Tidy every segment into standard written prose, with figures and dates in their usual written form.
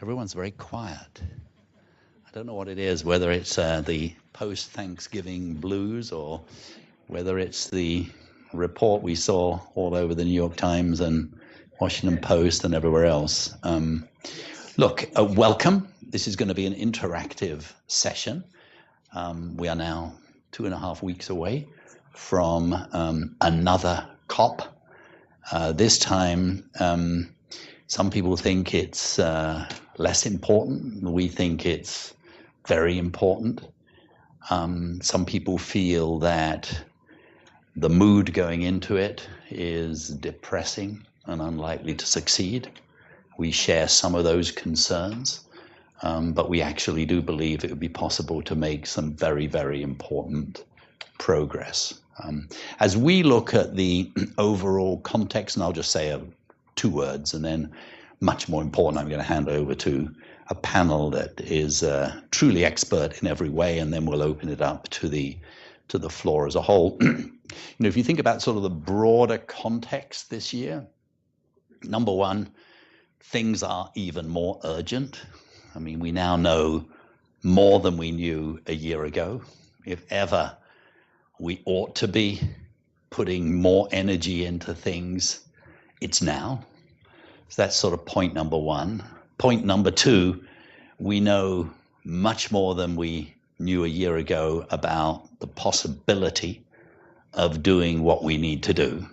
Everyone's very quiet. I don't know what it is, whether it's the post-Thanksgiving blues or whether it's the report we saw all over the New York Times and Washington Post and everywhere else. Look, welcome. This is going to be an interactive session. We are now 2.5 weeks away from another COP. This time, some people think it's less important. We think it's very important. Some people feel that the mood going into it is depressing and unlikely to succeed. We share some of those concerns, but we actually do believe it would be possible to make some very, very important progress. As we look at the overall context, and I'll just say 2 words, and then much more important, I'm going to hand over to a panel that is truly expert in every way, and then we'll open it up to the floor as a whole. If you think about sort of the broader context this year, number one, things are even more urgent. I mean, we now know more than we knew a year ago. If ever we ought to be putting more energy into things, it's now. So that's sort of point number one. Point number two, we know much more than we knew a year ago about the possibility of doing what we need to do.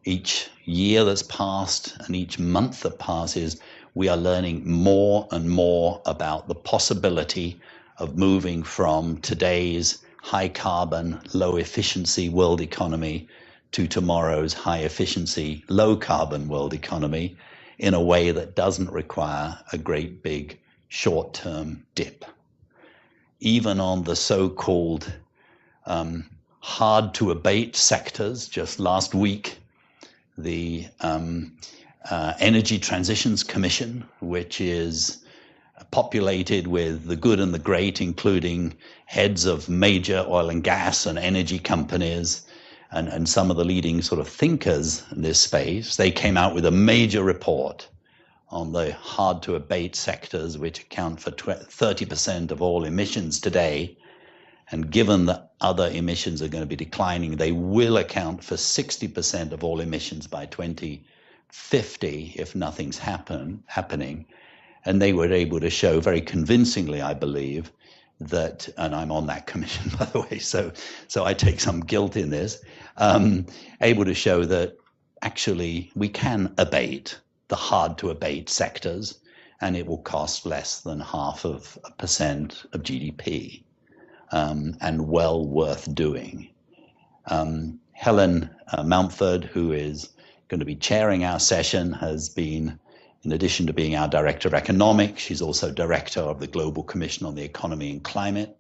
Each year that's passed and each month that passes, we are learning more and more about the possibility of moving from today's high carbon, low efficiency world economy to tomorrow's high efficiency, low carbon world economy in a way that doesn't require a great big short-term dip. Even on the so-called hard to abate sectors, just last week, the Energy Transitions Commission, which is populated with the good and the great, including heads of major oil and gas and energy companies, and some of the leading sort of thinkers in this space, they came out with a major report on the hard to abate sectors, which account for 30% of all emissions today. And given that other emissions are going to be declining, they will account for 60% of all emissions by 2050 if nothing's happening. And they were able to show very convincingly, I believe, that, and I'm on that commission, by the way, so I take some guilt in this, able to show that actually we can abate the hard to abate sectors, and it will cost less than 0.5% of GDP, and well worth doing. Helen Mountford, who is going to be chairing our session, has been, in addition to being our Director of Economics, she's also Director of the Global Commission on the Economy and Climate,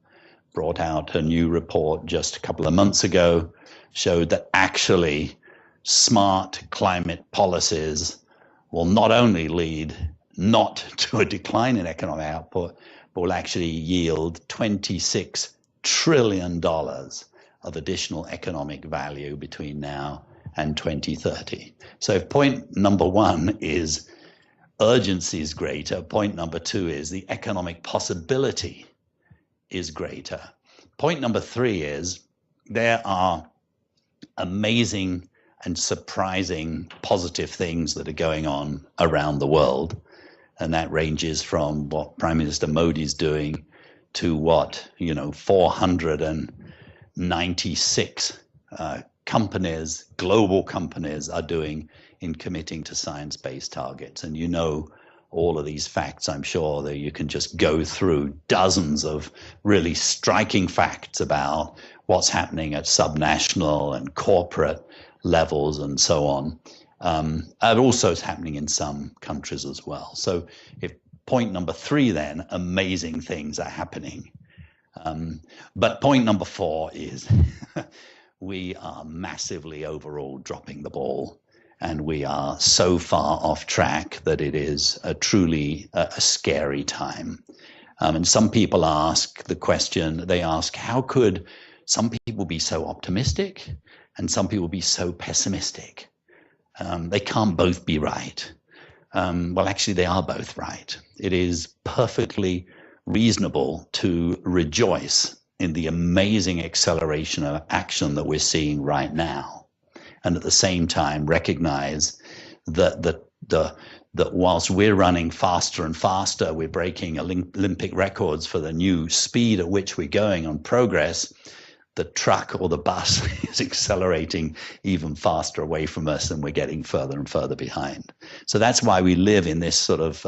brought out a new report just a couple of months ago, showed that actually smart climate policies will not only lead not to a decline in economic output, but will actually yield $26 trillion of additional economic value between now and 2030. So if point number one is urgency is greater, point number two is the economic possibility is greater. Point number three is there are amazing and surprising positive things that are going on around the world. And that ranges from what Prime Minister Modi's doing to what, 496 companies, global companies, are doing in committing to science-based targets. And all of these facts, I'm sure that you can just go through dozens of really striking facts about what's happening at subnational and corporate levels and so on. And also is happening in some countries as well. So if point number three, then, amazing things are happening. But point number four is we are massively overall dropping the ball. And we are so far off track that it is truly a scary time. And some people ask the question, they ask, how could some people be so optimistic and some people be so pessimistic? They can't both be right. Well, actually, they are both right. It is perfectly reasonable to rejoice in the amazing acceleration of action that we're seeing right now, and at the same time recognize that that whilst we're running faster and faster, we're breaking Olympic records for the new speed at which we're going on progress. The truck or the bus is accelerating even faster away from us, and we're getting further and further behind. So that's why we live in this sort of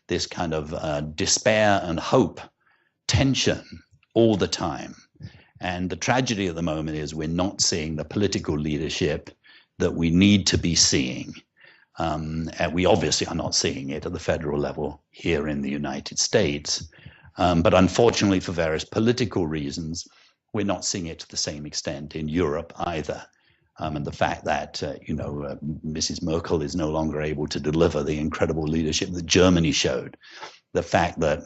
this kind of despair and hope tension all the time. And the tragedy at the moment is we're not seeing the political leadership that we need to be seeing. And we obviously are not seeing it at the federal level here in the United States. But unfortunately, for various political reasons, we're not seeing it to the same extent in Europe either. And the fact that, Mrs. Merkel is no longer able to deliver the incredible leadership that Germany showed. The fact that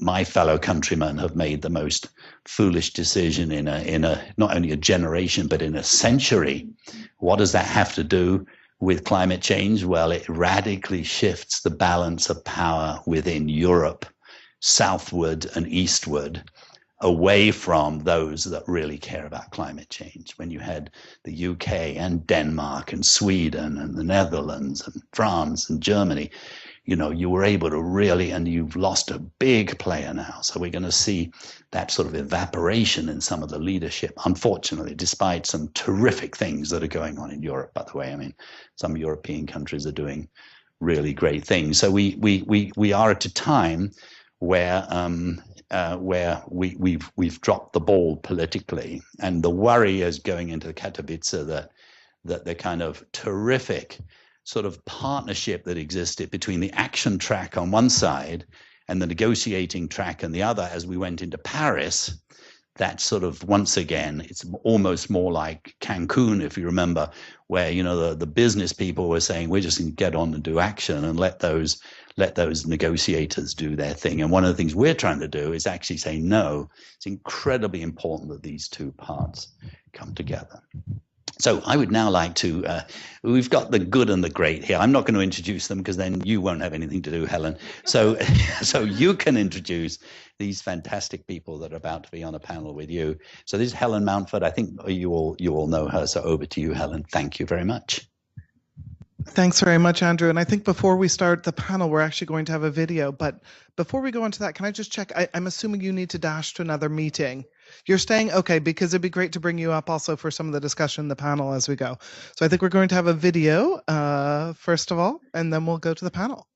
my fellow countrymen have made the most foolish decision in a not only a generation, but in a century. What does that have to do with climate change? Well, it radically shifts the balance of power within Europe, southward and eastward, away from those that really care about climate change. When you had the UK and Denmark and Sweden and the Netherlands and France and Germany, you were able to really, and you've lost a big player now. So we're going to see that sort of evaporation in some of the leadership, unfortunately, despite some terrific things that are going on in Europe, by the way. I mean, some European countries are doing really great things. So we are at a time where we've dropped the ball politically, and the worry is going into Katowice that the kind of terrific sort of partnership that existed between the action track on one side and the negotiating track on the other as we went into Paris, that sort of, once again, it's almost more like Cancun, if you remember, where the business people were saying we're just going to get on and do action and let those negotiators do their thing. And one of the things we're trying to do is actually say, no, it's incredibly important that these two parts come together. So I would now like to, we've got the good and the great here. I'm not going to introduce them because then you won't have anything to do, Helen. So you can introduce these fantastic people that are about to be on a panel with you. So this is Helen Mountford. I think you all know her. So over to you, Helen. Thank you very much. Thanks very much, Andrew. And I think before we start the panel, we're actually going to have a video. But before we go into that, can I just check? I'm assuming you need to dash to another meeting. You're staying? Okay, because it'd be great to bring you up also for some of the discussion in the panel as we go. So I think we're going to have a video, first of all, and then we'll go to the panel.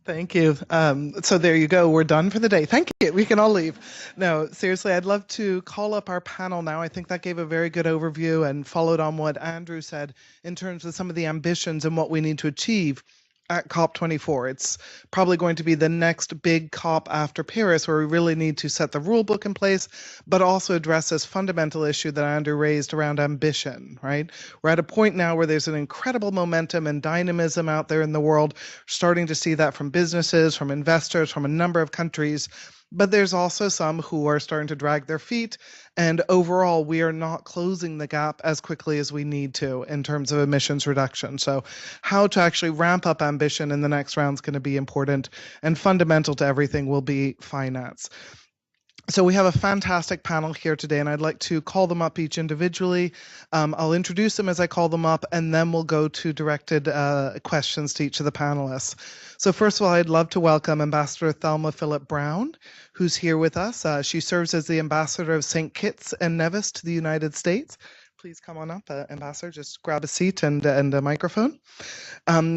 Thank you. So there you go. We're done for the day. Thank you. We can all leave. No, seriously, I'd love to call up our panel now. I think that gave a very good overview and followed on what Andrew said in terms of some of the ambitions and what we need to achieve. at COP24. It's probably going to be the next big COP after Paris, where we really need to set the rule book in place, but also address this fundamental issue that Andrew raised around ambition, right? We're at a point now where there's an incredible momentum and dynamism out there in the world, starting to see that from businesses, from investors, from a number of countries. But there's also some who are starting to drag their feet. And overall, we are not closing the gap as quickly as we need to in terms of emissions reduction. So how to actually ramp up ambition in the next round is going to be important, and fundamental to everything will be finance. So we have a fantastic panel here today, and I'd like to call them up each individually. I'll introduce them as I call them up, and then we'll go to directed questions to each of the panelists. So first of all, I'd love to welcome Ambassador Thelma Phillip Brown, who's here with us. She serves as the Ambassador of St. Kitts and Nevis to the United States. Please come on up, Ambassador, just grab a seat and a microphone.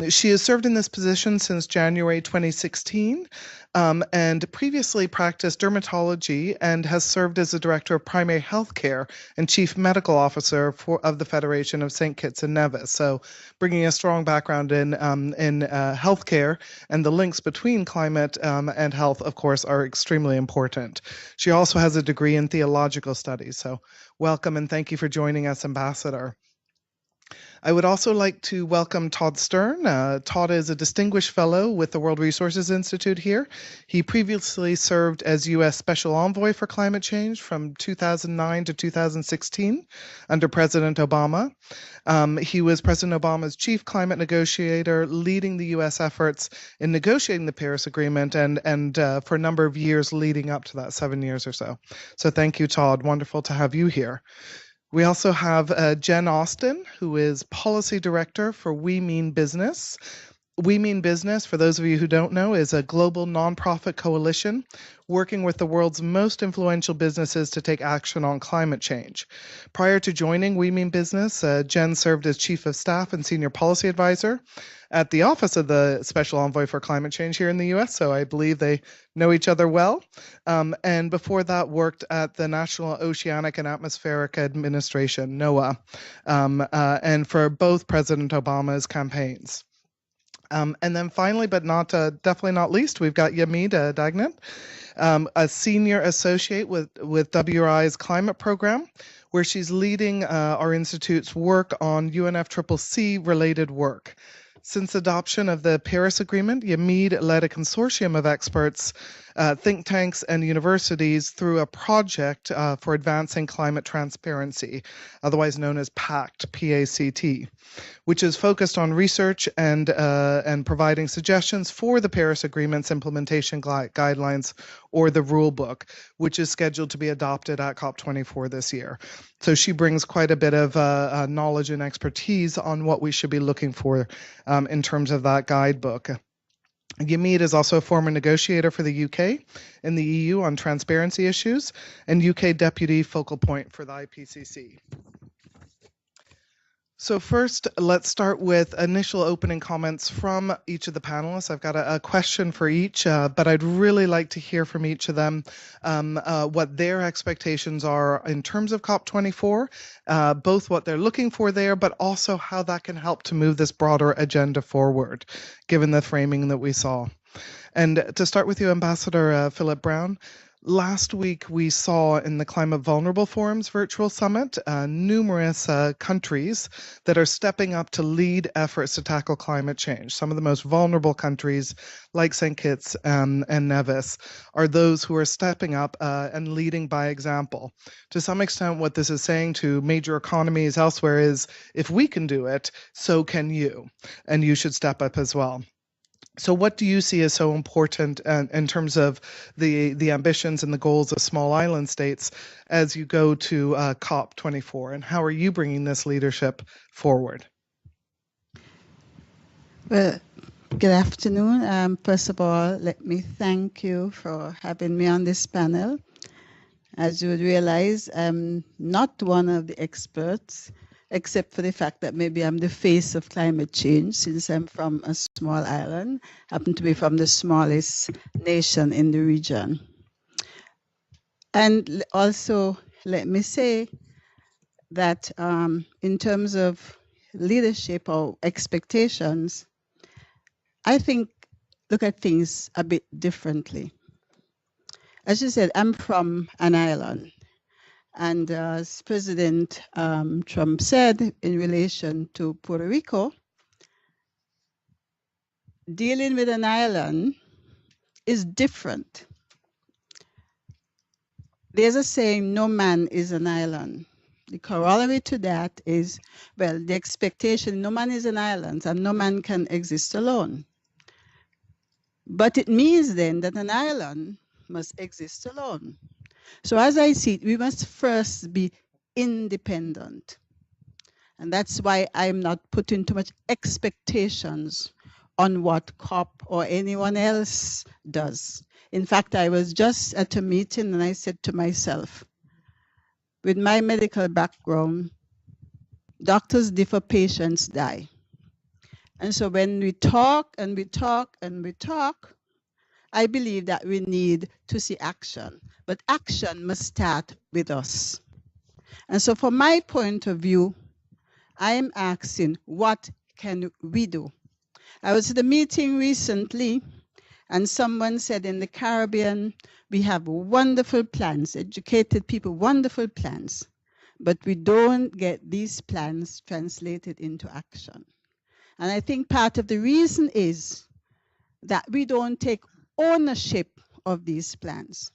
She has served in this position since January 2016 and previously practiced dermatology and has served as the Director of Primary Health Care and Chief Medical Officer of the Federation of St. Kitts and Nevis. So bringing a strong background in healthcare, and the links between climate and health, of course, are extremely important. She also has a degree in theological studies. So welcome and thank you for joining us, Ambassador. I would also like to welcome Todd Stern. Todd is a distinguished fellow with the World Resources Institute here. He previously served as U.S. Special Envoy for Climate Change from 2009 to 2016 under President Obama. He was President Obama's chief climate negotiator, leading the U.S. efforts in negotiating the Paris Agreement and for a number of years leading up to that, 7 years or so. So thank you, Todd. Wonderful to have you here. We also have Jen Austin, who is Policy Director for We Mean Business. We Mean Business, for those of you who don't know, is a global nonprofit coalition working with the world's most influential businesses to take action on climate change. Prior to joining We Mean Business, Jen served as Chief of Staff and Senior Policy Advisor at the Office of the Special Envoy for Climate Change here in the U.S., so I believe they know each other well. And before that, worked at the National Oceanic and Atmospheric Administration, NOAA, and for both President Obama's campaigns. And then finally, but not definitely not least, we've got Yamid Dagnat, a senior associate with WRI's climate program, where she's leading our institute's work on UNFCCC related work. Since adoption of the Paris Agreement, Yamid led a consortium of experts, think tanks, and universities through a project for advancing climate transparency, otherwise known as PACT, P-A-C-T, which is focused on research and providing suggestions for the Paris Agreement's implementation guidelines, or the rule book, which is scheduled to be adopted at COP24 this year. So she brings quite a bit of knowledge and expertise on what we should be looking for in terms of that guidebook. Yamid is also a former negotiator for the UK and the EU on transparency issues, and UK Deputy Focal Point for the IPCC. So first, let's start with initial opening comments from each of the panelists. I've got a question for each, but I'd really like to hear from each of them what their expectations are in terms of COP24, both what they're looking for there, but also how that can help to move this broader agenda forward, given the framing that we saw. And to start with you, Ambassador Phillip Brown, last week we saw in the Climate Vulnerable Forum's virtual summit numerous countries that are stepping up to lead efforts to tackle climate change. Some of the most vulnerable countries, like St. Kitts and Nevis, are those who are stepping up and leading by example. To some extent, what this is saying to major economies elsewhere is, if we can do it, so can you, and you should step up as well. So what do you see as so important in terms of the ambitions and the goals of small island states as you go to COP24, and how are you bringing this leadership forward? Well, good afternoon. First of all, let me thank you for having me on this panel. As you would realize, I'm not one of the experts, except for the fact that maybe I'm the face of climate change, since I'm from a small island, happen to be from the smallest nation in the region. And also, let me say that in terms of leadership or expectations, I think, look at things a bit differently. As you said, I'm from an island. And as President Trump said in relation to Puerto Rico, dealing with an island is different. There's a saying, no man is an island. The corollary to that is, well, the expectation, no man is an island and no man can exist alone. But it means then that an island must exist alone. So as I see it, we must first be independent. And that's why I'm not putting too much expectations on what COP or anyone else does. In fact, I was just at a meeting and I said to myself, with my medical background, doctors differ, patients die. And so when we talk and we talk and we talk, I believe that we need to see action. But action must start with us. And so from my point of view, I am asking, what can we do? I was at a meeting recently, and someone said in the Caribbean, we have wonderful plans, educated people, wonderful plans, but we don't get these plans translated into action. And I think part of the reason is that we don't take ownership of these plans.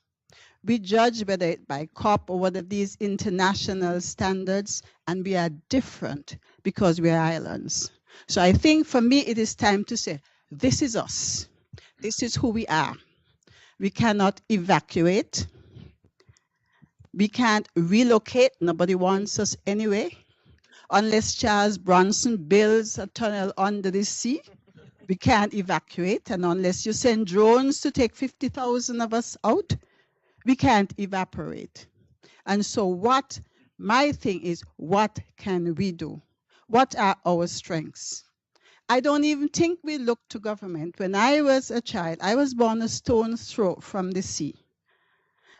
We judge whether it by COP or whether these international standards, and we are different because we are islands. So I think for me, it is time to say, this is us. This is who we are. We cannot evacuate. We can't relocate. Nobody wants us anyway. Unless Charles Bronson builds a tunnel under the sea, we can't evacuate. And unless you send drones to take 50,000 of us out, we can't evaporate. And so what my thing is, what can we do? What are our strengths? I don't even think we look to government. When I was a child, I was born a stone's throw from the sea.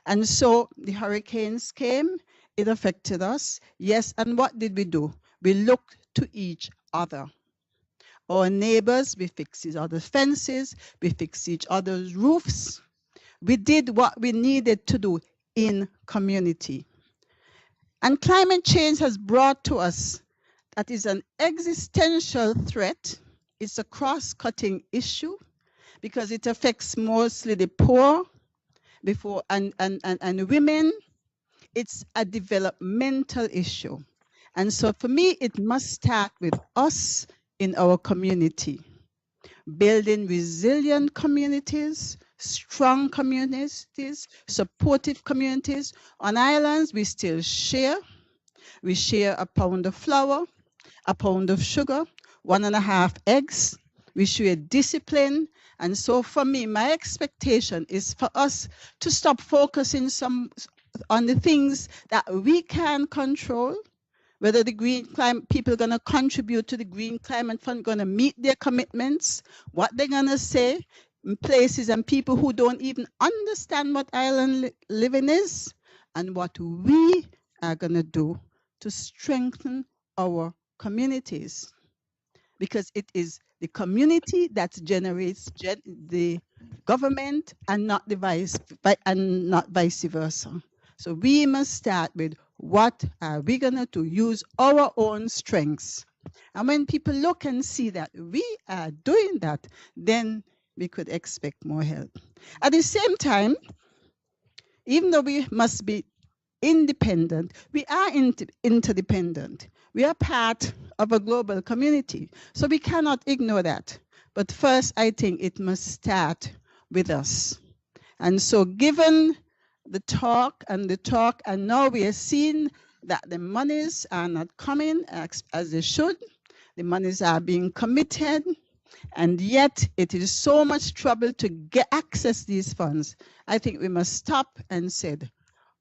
And so the hurricanes came, it affected us. Yes, and what did we do? We looked to each other. Our neighbors, we fixed each other's fences, we fixed each other's roofs. We did what we needed to do in community. And climate change has brought to us that is an existential threat. It's a cross-cutting issue because it affects mostly the poor and women. It's a developmental issue. And so for me, it must start with us in our community, building resilient communities, strong communities, supportive communities. On islands, we still share. We share a pound of flour, a pound of sugar, 1.5 eggs. We share discipline. And so for me, my expectation is for us to stop focusing on the things that we can control, whether the green climate people are going to contribute to the Green Climate Fund, going to meet their commitments, what they're going to say in places and people who don't even understand what island living is, and what we are going to do to strengthen our communities. Because it is the community that generates the government and not vice versa. So we must start with what are we going to use our own strengths. And when people look and see that we are doing that, then we could expect more help. At the same time, even though we must be independent, we are interdependent. We are part of a global community. So we cannot ignore that. But first, I think it must start with us. And so given the talk, and now we are seeing that the monies are not coming as they should. The monies are being committed, and yet it is so much trouble to access these funds. I think we must stop and say,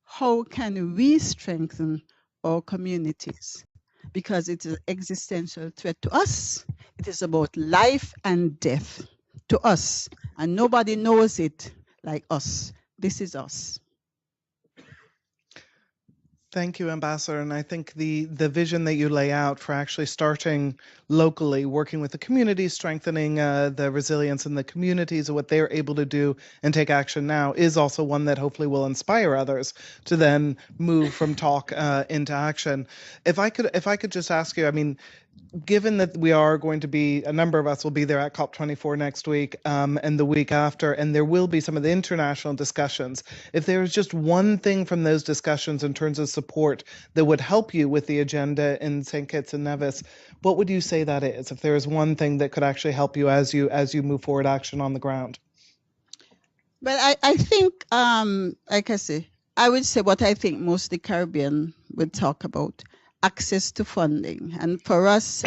how can we strengthen our communities? Because it is an existential threat to us. It is about life and death to us, and nobody knows it like us. This is us. Thank you, Ambassador. And I think the vision that you lay out for actually starting locally, working with the communities, strengthening the resilience in the communities and what they're able to do and take action now, is also one that hopefully will inspire others to then move from talk into action. If I could just ask you, I mean, given that we are going to be, a number of us will be there at COP24 next week and the week after, and there will be some of the international discussions. If there is just one thing from those discussions in terms of support that would help you with the agenda in St. Kitts and Nevis, what would you say that is? If there is one thing that could actually help you as you move forward action on the ground? Well, I think, like I say, I would say what I think most of the Caribbean would talk about: access to funding. And for us,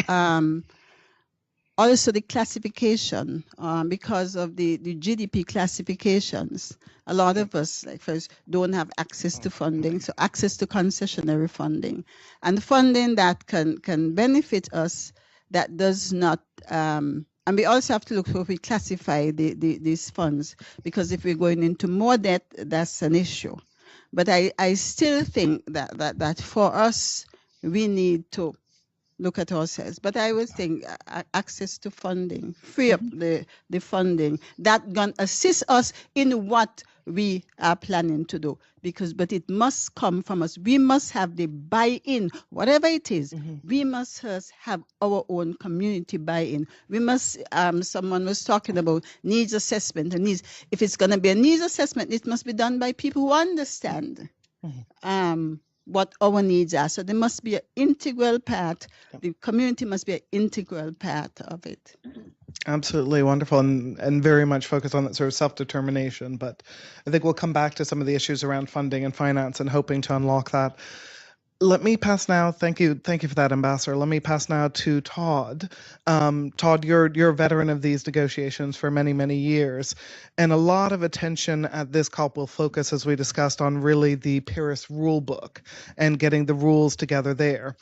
also the classification, because of the GDP classifications, a lot of us, like first, don't have access to funding, so access to concessionary funding. And funding that can benefit us, that does not, and we also have to look for if we classify these funds, because if we're going into more debt, that's an issue. But I still think that for us, we need to look at ourselves. But I would think access to funding, free up the funding, that going to assist us in what we are planning to do. But it must come from us. We must have the buy-in, whatever it is. We must have our own community buy-in. We must, someone was talking about needs assessment and needs. If it's going to be a needs assessment, it must be done by people who understand what our needs are. So there must be an integral part. The community must be an integral part of it. Absolutely wonderful, and very much focused on that sort of self-determination. But I think we'll come back to some of the issues around funding and finance and hoping to unlock that. Let me pass now. Thank you for that, Ambassador. Let me pass now to Todd. Todd, you're a veteran of these negotiations for many, many years, and a lot of attention at this COP will focus, as we discussed, on really the Paris rule book and getting the rules together there.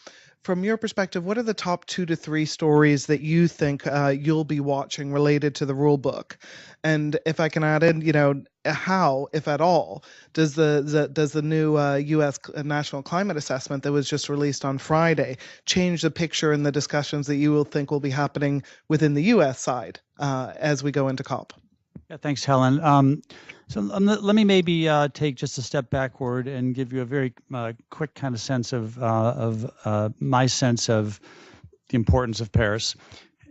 From your perspective, what are the top 2 to 3 stories that you think you'll be watching related to the rule book? And if I can add in, how, if at all, does the new U.S. National Climate Assessment that was just released on Friday change the picture and the discussions that you will think will be happening within the U.S. side as we go into COP? Yeah, thanks, Helen. So let me maybe take just a step backward and give you a very quick kind of sense of my sense of the importance of Paris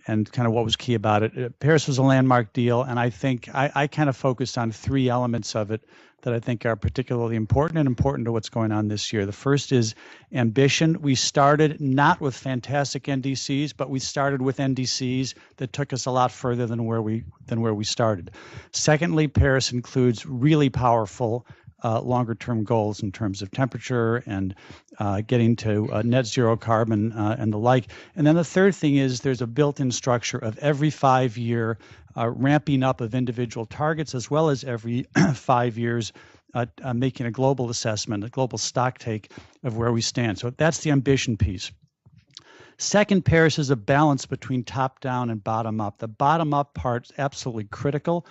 and kind of what was key about it. Paris was a landmark deal, and I think I kind of focused on 3 elements of it that I think are particularly important and important to what's going on this year. The first is ambition. We started not with fantastic NDCs, but we started with NDCs that took us a lot further than where we started. Secondly, Paris includes really powerful longer-term goals in terms of temperature and getting to net zero carbon and the like. And then the third thing is there's a built-in structure of every 5-year ramping up of individual targets, as well as every 5 years making a global assessment, a global stock take of where we stand. So that's the ambition piece. Second, Paris is a balance between top-down and bottom-up. The bottom-up part is absolutely critical.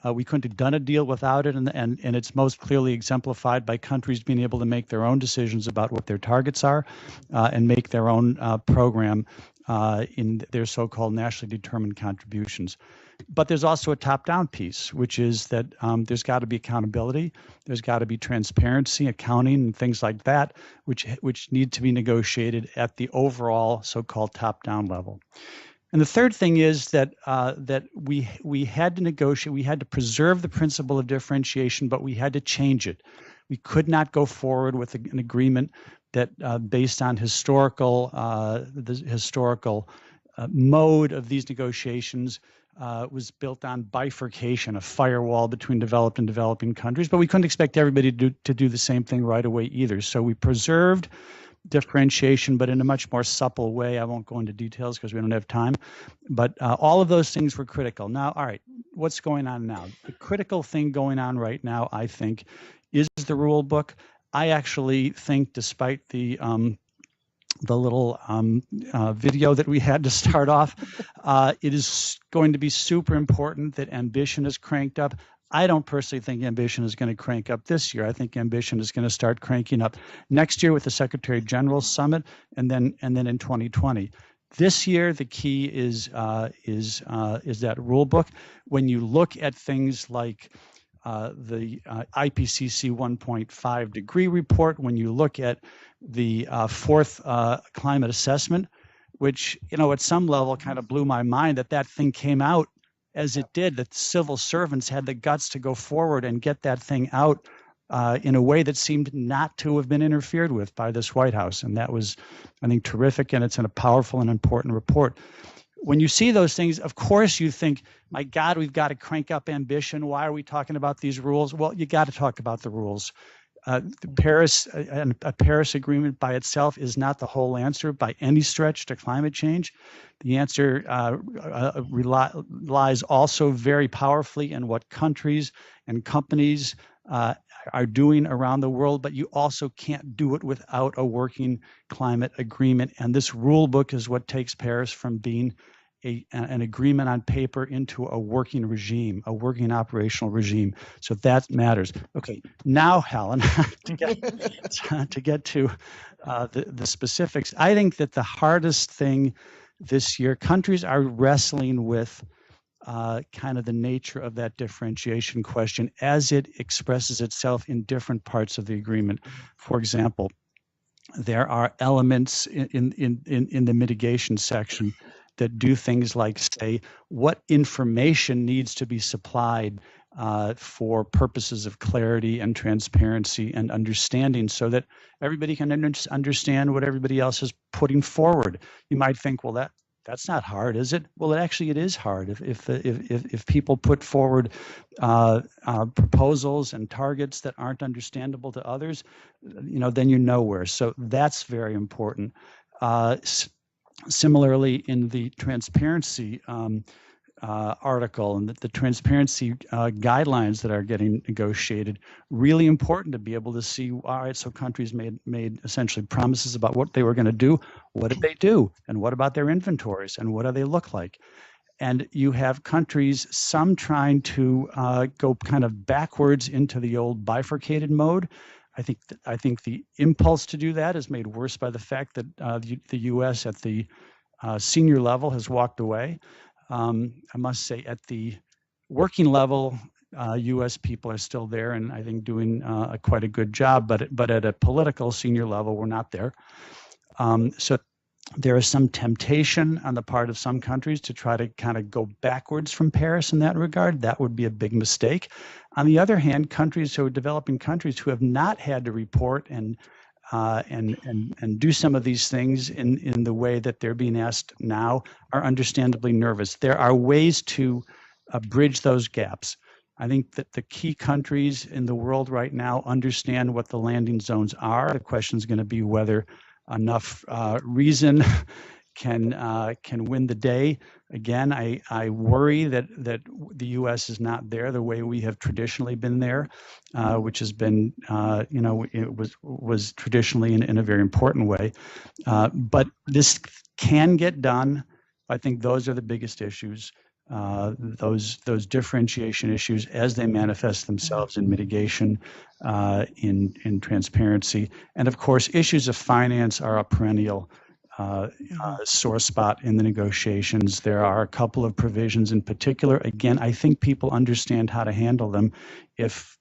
We couldn't have done a deal without it, and it's most clearly exemplified by countries being able to make their own decisions about what their targets are and make their own program in their so-called nationally determined contributions. But there's also a top-down piece, which is that there's got to be accountability, there's got to be transparency, accounting, and things like that, which need to be negotiated at the overall so-called top-down level. And the third thing is that we had to negotiate, we had to preserve the principle of differentiation, but we had to change it. We could not go forward with an agreement that based on the historical mode of these negotiations was built on bifurcation, a firewall between developed and developing countries. But we couldn't expect everybody to do the same thing right away either. So we preserved differentiation, but in a much more supple way. I won't go into details because we don't have time, but all of those things were critical. Now, all right, what's going on now? The critical thing going on right now, I think, is the rule book. I actually think, despite the little video that we had to start off, it is going to be super important that ambition is cranked up. I don't personally think ambition is going to crank up this year. I think ambition is going to start cranking up next year with the Secretary General's Summit, and then in 2020. This year, the key is that rule book. When you look at things like the IPCC 1.5 degree report, when you look at the fourth climate assessment, which, at some level kind of blew my mind that thing came out as it did, that civil servants had the guts to go forward and get that thing out in a way that seemed not to have been interfered with by this White House. And that was, I think, terrific, and it's a powerful and important report. When you see those things, of course, you think, my God, we've got to crank up ambition. Why are we talking about these rules? Well, you got to talk about the rules. A Paris Agreement by itself is not the whole answer by any stretch to climate change. The answer lies also very powerfully in what countries and companies are doing around the world, but you also can't do it without a working climate agreement. And this rule book is what takes Paris from being an agreement on paper into a working regime, a working operational regime. So that matters. Okay, now, Helen, to get to the specifics, I think that the hardest thing this year, countries are wrestling with kind of the nature of that differentiation question as it expresses itself in different parts of the agreement. For example, there are elements in the mitigation section that do things like say what information needs to be supplied for purposes of clarity and transparency and understanding, so that everybody can understand what everybody else is putting forward. You might think, well, that's not hard, is it? Well, it is hard. If people put forward proposals and targets that aren't understandable to others, then you're nowhere. So that's very important. Similarly, in the transparency article and the transparency guidelines that are getting negotiated, really important to be able to see, all right, so countries made essentially promises about what they were going to do. What did they do? And what about their inventories? And what do they look like? And you have countries, some trying to go kind of backwards into the old bifurcated mode. I think the impulse to do that is made worse by the fact that the U.S. at the senior level has walked away. I must say, at the working level, U.S. people are still there, and I think doing quite a good job. But at a political senior level, we're not there. So there is some temptation on the part of some countries to try to kind of go backwards from Paris in that regard. That would be a big mistake. On the other hand, countries who are developing countries who have not had to report and do some of these things in the way that they're being asked now are understandably nervous. There are ways to bridge those gaps. I think that the key countries in the world right now understand what the landing zones are. The question is going to be whether enough reason can win the day. Again, I worry that the U.S. is not there the way we have traditionally been there, which has been, it was traditionally in a very important way. But this can get done. I think those are the biggest issues. Those differentiation issues as they manifest themselves in mitigation, in transparency, and of course issues of finance are a perennial sore spot in the negotiations. There are a couple of provisions in particular. Again, I think people understand how to handle them if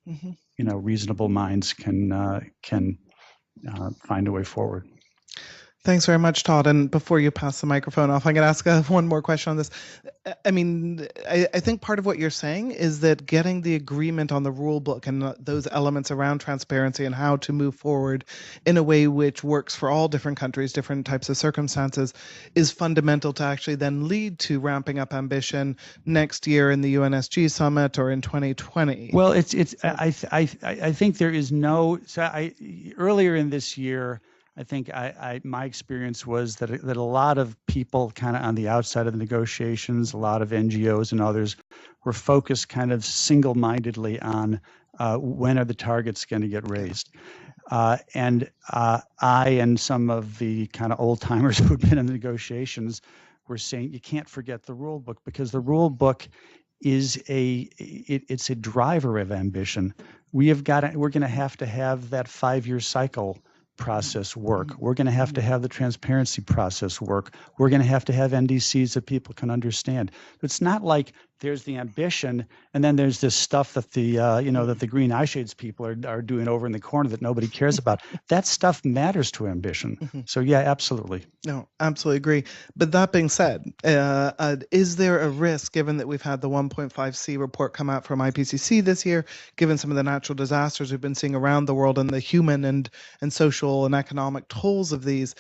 reasonable minds can find a way forward. Thanks very much, Todd. And before you pass the microphone off, I'm going to ask one more question on this. I mean, I think part of what you're saying is that getting the agreement on the rule book and those elements around transparency and how to move forward in a way which works for all different countries, different types of circumstances, is fundamental to actually then lead to ramping up ambition next year in the UNSG summit or in 2020. Well, I think there is no. So earlier in this year, I think my experience was that a lot of people kind of on the outside of the negotiations, a lot of NGOs and others were focused kind of single-mindedly on when are the targets going to get raised. And I and some of the kind of old timers who've been in the negotiations were saying you can't forget the rule book, because the rule book is it's a driver of ambition. We're going to have that 5-year cycle process work. We're going to have the transparency process work. We're going to have NDCs that people can understand. It's not like there's the ambition and then there's this stuff that the that the green eye shades people are doing over in the corner that nobody cares about. That stuff matters to ambition. So yeah, absolutely. No, absolutely agree. But that being said, is there a risk, given that we've had the 1.5C report come out from IPCC this year, given some of the natural disasters we've been seeing around the world and the human and social and economic tolls of these,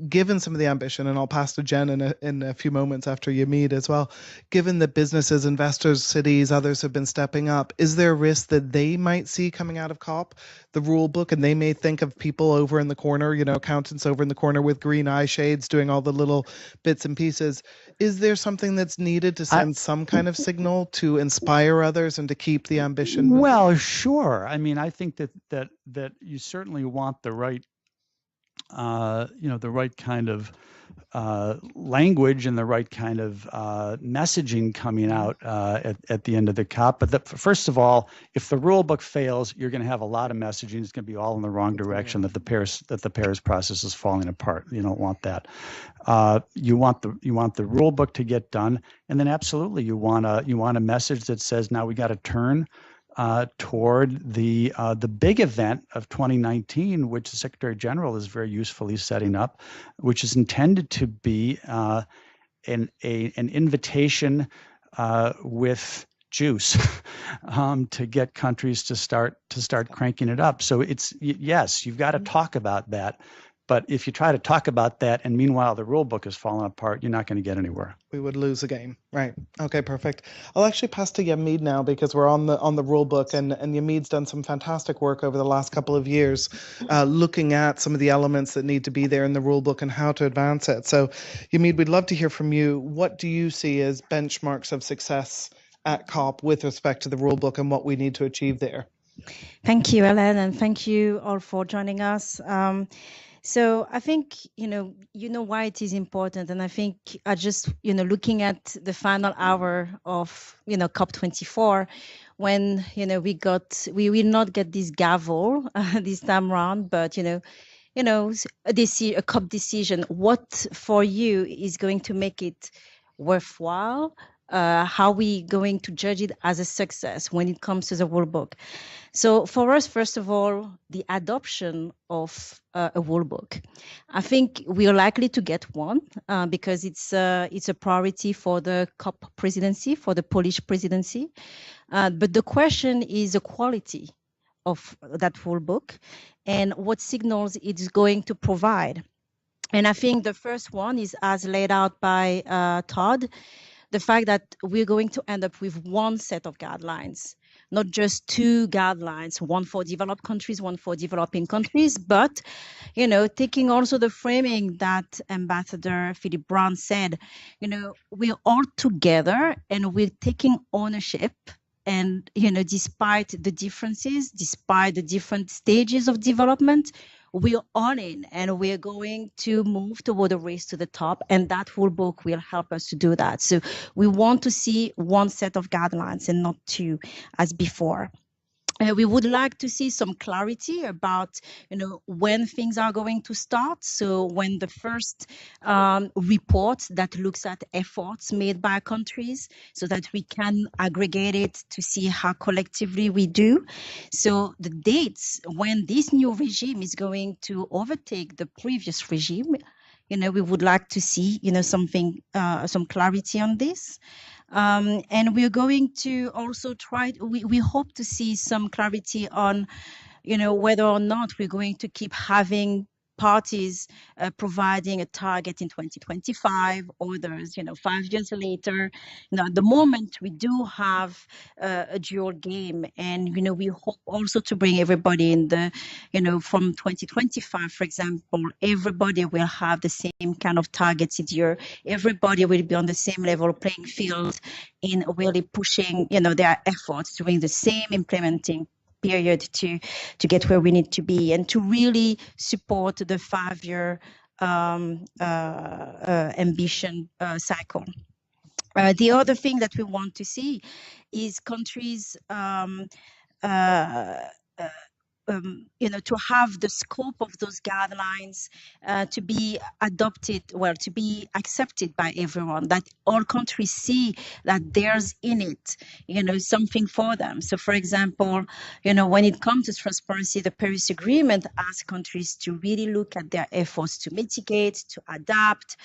given some of the ambition, and I'll pass to Jen in a few moments after Yamid as well, given that businesses, investors, cities, others have been stepping up, is there a risk that they might see coming out of COP the rule book and they may think of people over in the corner, accountants over in the corner with green eye shades doing all the little bits and pieces? Is there something that's needed to send some kind of signal to inspire others and to keep the ambition? Well, sure. I mean, I think that you certainly want the right the right kind of language and the right kind of messaging coming out at the end of the COP. But first of all, if the rule book fails, you're going to have a lot of messaging. It's going to be all in the wrong direction. That the Paris process is falling apart. You don't want that. You want the rule book to get done, and then absolutely you want a message that says now we got to turn toward the big event of 2019, which the Secretary General is very usefully setting up, which is intended to be an invitation with juice to get countries to start cranking it up. So yes, you've got to talk about that. But if you try to talk about that and meanwhile the rule book is falling apart, you're not going to get anywhere. We would lose a game. Right. Okay, perfect. I'll actually pass to Yamid now because we're on the rule book, and Yamid's done some fantastic work over the last couple of years looking at some of the elements that need to be there in the rule book and how to advance it. So Yamid, we'd love to hear from you. What do you see as benchmarks of success at COP with respect to the rule book and what we need to achieve there? Thank you, Ellen, and thank you all for joining us. So I think, you know why it is important. And I think I just, looking at the final hour of, COP24, when, we will not get this gavel this time around, but, a COP decision, what for you is going to make it worthwhile? How we going to judge it as a success when it comes to the rule book? So for us, first of all, the adoption of a rule book. I think we are likely to get one because it's a priority for the COP presidency, for the Polish presidency. But the question is the quality of that rule book and what signals it's going to provide. And I think the first one is, as laid out by Todd, the fact that we're going to end up with one set of guidelines, not just two guidelines, one for developed countries, one for developing countries, but, taking also the framing that Ambassador Philip Brown said, we're all together and we're taking ownership. And, despite the differences, despite the different stages of development, we're on in and we're going to move toward a race to the top, and that rule book will help us to do that. So we want to see one set of guidelines and not two as before. We would like to see some clarity about, when things are going to start. So when the first report that looks at efforts made by countries so that we can aggregate it to see how collectively we do. So the dates when this new regime is going to overtake the previous regime, we would like to see, some clarity on this. And we're going to also we hope to see some clarity on, whether or not we're going to keep having parties providing a target in 2025, others, 5 years later. At the moment, we do have a dual game, and, we hope also to bring everybody in the, from 2025, for example, everybody will have the same kind of targets each year. Everybody will be on the same level playing field in really pushing, their efforts during the same implementing period to get where we need to be and to really support the 5-year ambition cycle. The other thing that we want to see is countries to have the scope of those guidelines to be adopted, well, to be accepted by everyone, that all countries see that there's in it, something for them. So, for example, when it comes to transparency, the Paris Agreement asks countries to really look at their efforts to mitigate, to adapt,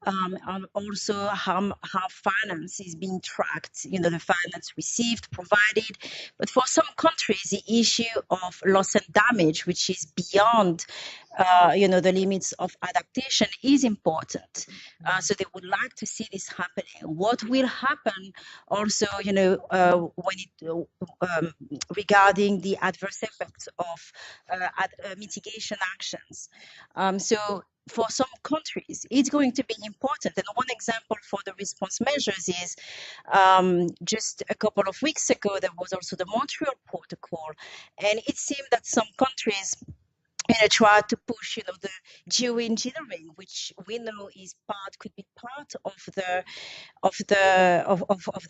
and also how finance is being tracked, the finance received, provided. But for some countries, the issue of loss and damage, which is beyond, the limits of adaptation, is important. So they would like to see this happening. What will happen also, when it regarding the adverse effects of mitigation actions. So for some countries, it's going to be important. And one example for the response measures is just a couple of weeks ago, there was also the Montreal Protocol. And it seemed that some countries try to push, the geoengineering, which we know could be part of the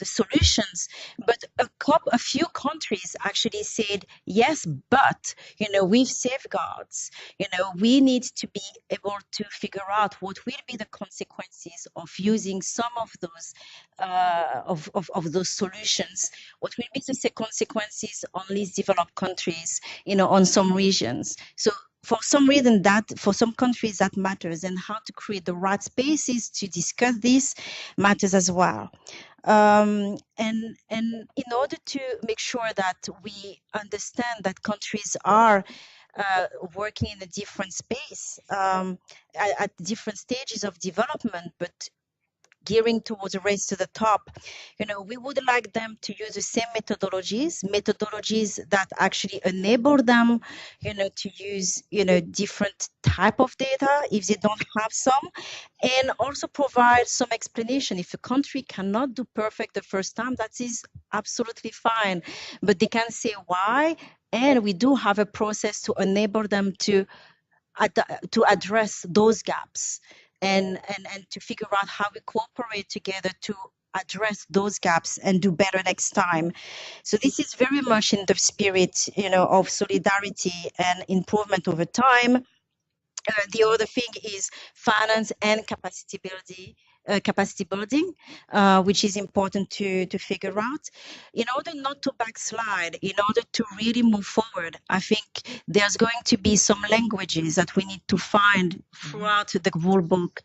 solutions. But a few countries actually said yes, but with safeguards, we need to be able to figure out what will be the consequences of using some of those of those solutions. What will be the consequences on least developed countries, on some regions. So for some reason, for some countries that matters, and how to create the right spaces to discuss this matters as well. And in order to make sure that we understand that countries are working in a different space at different stages of development, but gearing towards a race to the top, we would like them to use the same methodologies that actually enable them, to use, different type of data if they don't have some, and also provide some explanation. If a country cannot do perfect the first time, that is absolutely fine, but they can say why, and we do have a process to enable them to address those gaps. And to figure out how we cooperate together to address those gaps and do better next time. So this is very much in the spirit, of solidarity and improvement over time. The other thing is finance and capacity building, which is important to figure out. In order not to backslide, in order to really move forward, I think there's going to be some languages that we need to find throughout the rule book,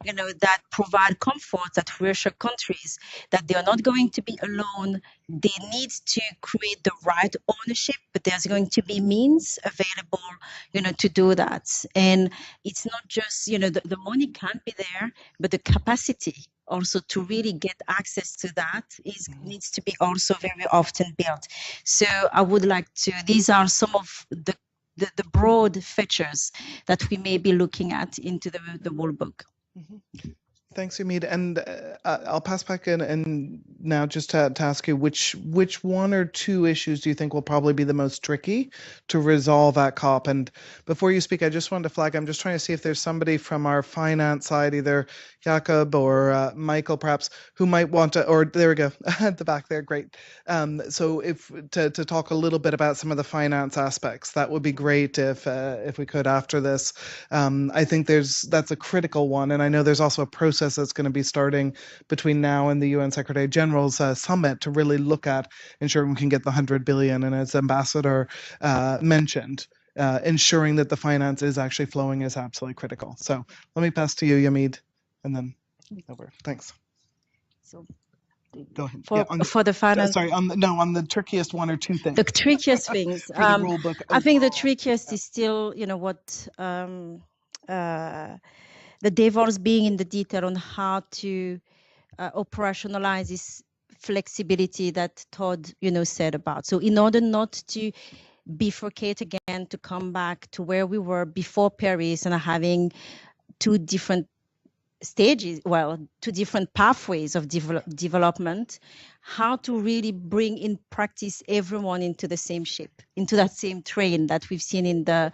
that provide comfort, that reassure countries that they are not going to be alone. They need to create the right ownership, but there's going to be means available, to do that. And it's not just, the money can't be there, but the capacity also to really get access to that needs to be also very often built. So I would like to, these are some of the broad features that we may be looking at into the rule book. Mm-hmm. Thanks, Umid. And I'll pass back in and now just to ask you, which one or two issues do you think will probably be the most tricky to resolve at COP? And before you speak, I just wanted to flag, I'm just trying to see if there's somebody from our finance side, either Jakob or Michael perhaps, who might want to, or there we go, at the back there, great. So if to talk a little bit about some of the finance aspects, that would be great if we could after this. I think that's a critical one. And I know there's also a process that's going to be starting between now and the UN Secretary General's summit to really look at ensuring we can get the 100 billion. And as Ambassador mentioned, ensuring that the finance is actually flowing is absolutely critical. So let me pass to you, Yamid, and then over. Thanks. So go ahead. For the finance. Sorry, on the trickiest one or two things. The trickiest things. The rule book I think the trickiest is still, what the devil's being in the detail on how to operationalize this flexibility that Todd, said about. So in order not to bifurcate again, to come back to where we were before Paris and having two different stages, two different pathways of development, how to really bring in practice everyone into the same ship, into that same train that we've seen in the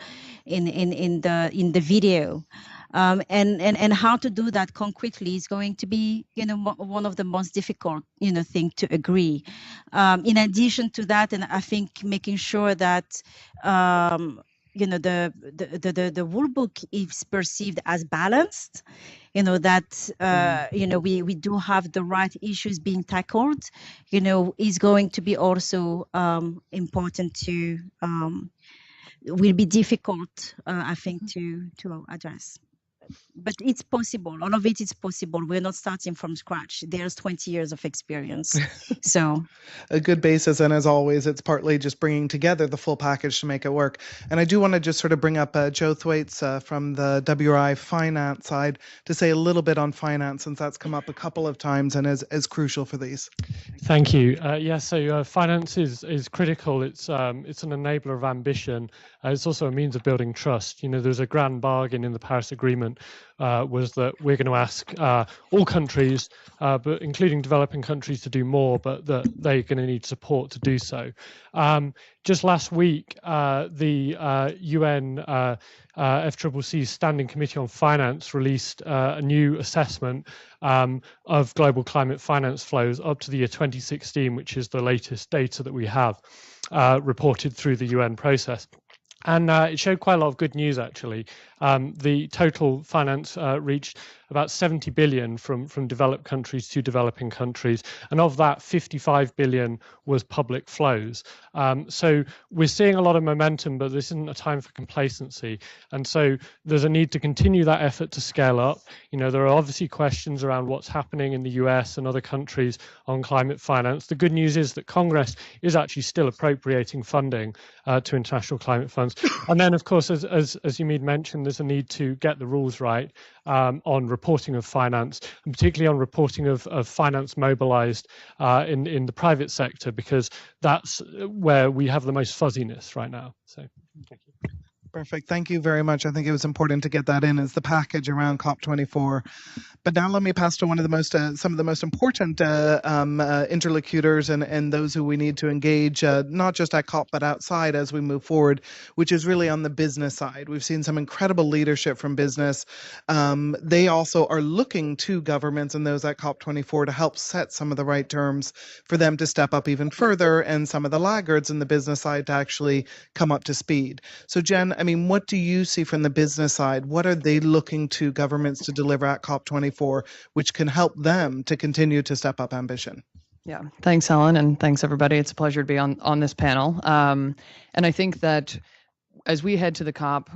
video. And how to do that concretely is going to be, one of the most difficult, thing to agree. In addition to that, and I think making sure that, the rule book is perceived as balanced, that we do have the right issues being tackled, is going to be also important to will be difficult, I think, to address. But it's possible. All of it is possible. We're not starting from scratch. There's 20 years of experience. So a good basis. And as always, it's partly just bringing together the full package to make it work. And I do want to just sort of bring up Joe Thwaites from the WRI finance side to say a little bit on finance, since that's come up a couple of times and is crucial for these. Thank you. So finance is critical. It's an enabler of ambition. It's also a means of building trust. There's a grand bargain in the Paris Agreement, was that we're going to ask all countries, but including developing countries, to do more, but that they're going to need support to do so. Just last week, the UN FCCC Standing Committee on Finance released a new assessment of global climate finance flows up to the year 2016, which is the latest data that we have reported through the UN process. And it showed quite a lot of good news, actually. The total finance reached about 70 billion from developed countries to developing countries. And of that, 55 billion was public flows. So we're seeing a lot of momentum, but this isn't a time for complacency. And so there's a need to continue that effort to scale up. There are obviously questions around what's happening in the US and other countries on climate finance. The good news is that Congress is actually still appropriating funding to international climate funds. And then, of course, as Yamid mentioned, there's a need to get the rules right on reporting of finance, and particularly on reporting of finance mobilized in the private sector, because that's where we have the most fuzziness right now. So, thank you. Perfect. Thank you very much. I think it was important to get that in as the package around COP24. But now let me pass to one of the most, some of the most important interlocutors and those who we need to engage, not just at COP, but outside as we move forward, which is really on the business side. We've seen some incredible leadership from business. They also are looking to governments and those at COP24 to help set some of the right terms for them to step up even further, and some of the laggards in the business side to actually come up to speed. So Jen, what do you see from the business side? What are they looking to governments to deliver at COP24, which can help them to continue to step up ambition? Yeah, thanks, Helen, and thanks, everybody. It's a pleasure to be on this panel. And I think that as we head to the COP,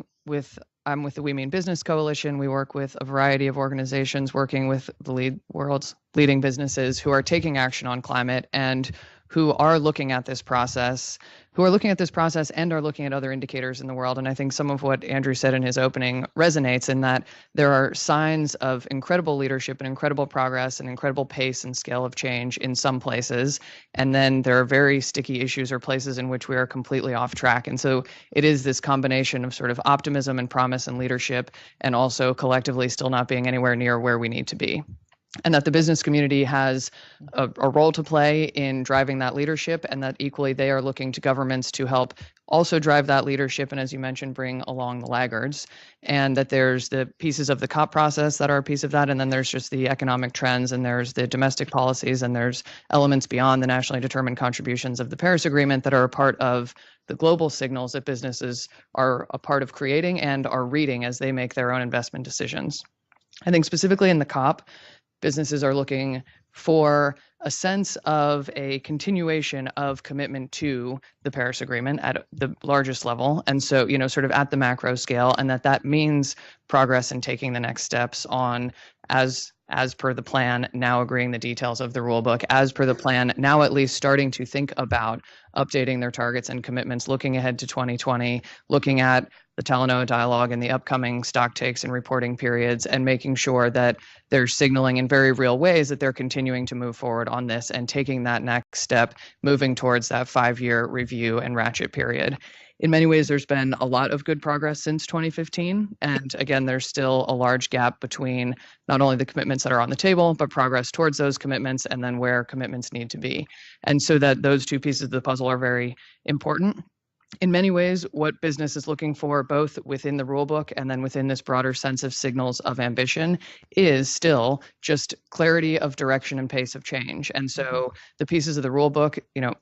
I'm with the We Mean Business Coalition. We work with a variety of organizations working with the world's leading businesses who are taking action on climate and who are looking at this process, and are looking at other indicators in the world. And I think some of what Andrew said in his opening resonates in that there are signs of incredible leadership and incredible progress and incredible pace and scale of change in some places. And then there are very sticky issues or places in which we are completely off track. And so it is this combination of sort of optimism and promise and leadership, and also collectively still not being anywhere near where we need to be. And that the business community has a role to play in driving that leadership, and that equally they are looking to governments to help also drive that leadership, and as you mentioned, bring along the laggards. And that there's the pieces of the COP process that are a piece of that, and then there's just the economic trends, and there's the domestic policies, and there's elements beyond the nationally determined contributions of the Paris Agreement that are a part of the global signals that businesses are a part of creating and are reading as they make their own investment decisions. I think specifically in the COP, businesses are looking for a sense of a continuation of commitment to the Paris Agreement at the largest level. And so, sort of at the macro scale, and that means progress in taking the next steps on as per the plan, now agreeing the details of the rule book, as per the plan, now at least starting to think about updating their targets and commitments, looking ahead to 2020, looking at the Talanoa dialogue and the upcoming stock takes and reporting periods, and making sure that they're signaling in very real ways that they're continuing to move forward on this and taking that next step, moving towards that 5-year review and ratchet period. In many ways, there's been a lot of good progress since 2015. And again, there's still a large gap between not only the commitments that are on the table, but progress towards those commitments, and then where commitments need to be. And so that those two pieces of the puzzle are very important. in many ways, what business is looking for, both within the rule book and then within this broader sense of signals of ambition, is still just clarity of direction and pace of change. And so the pieces of the rule book,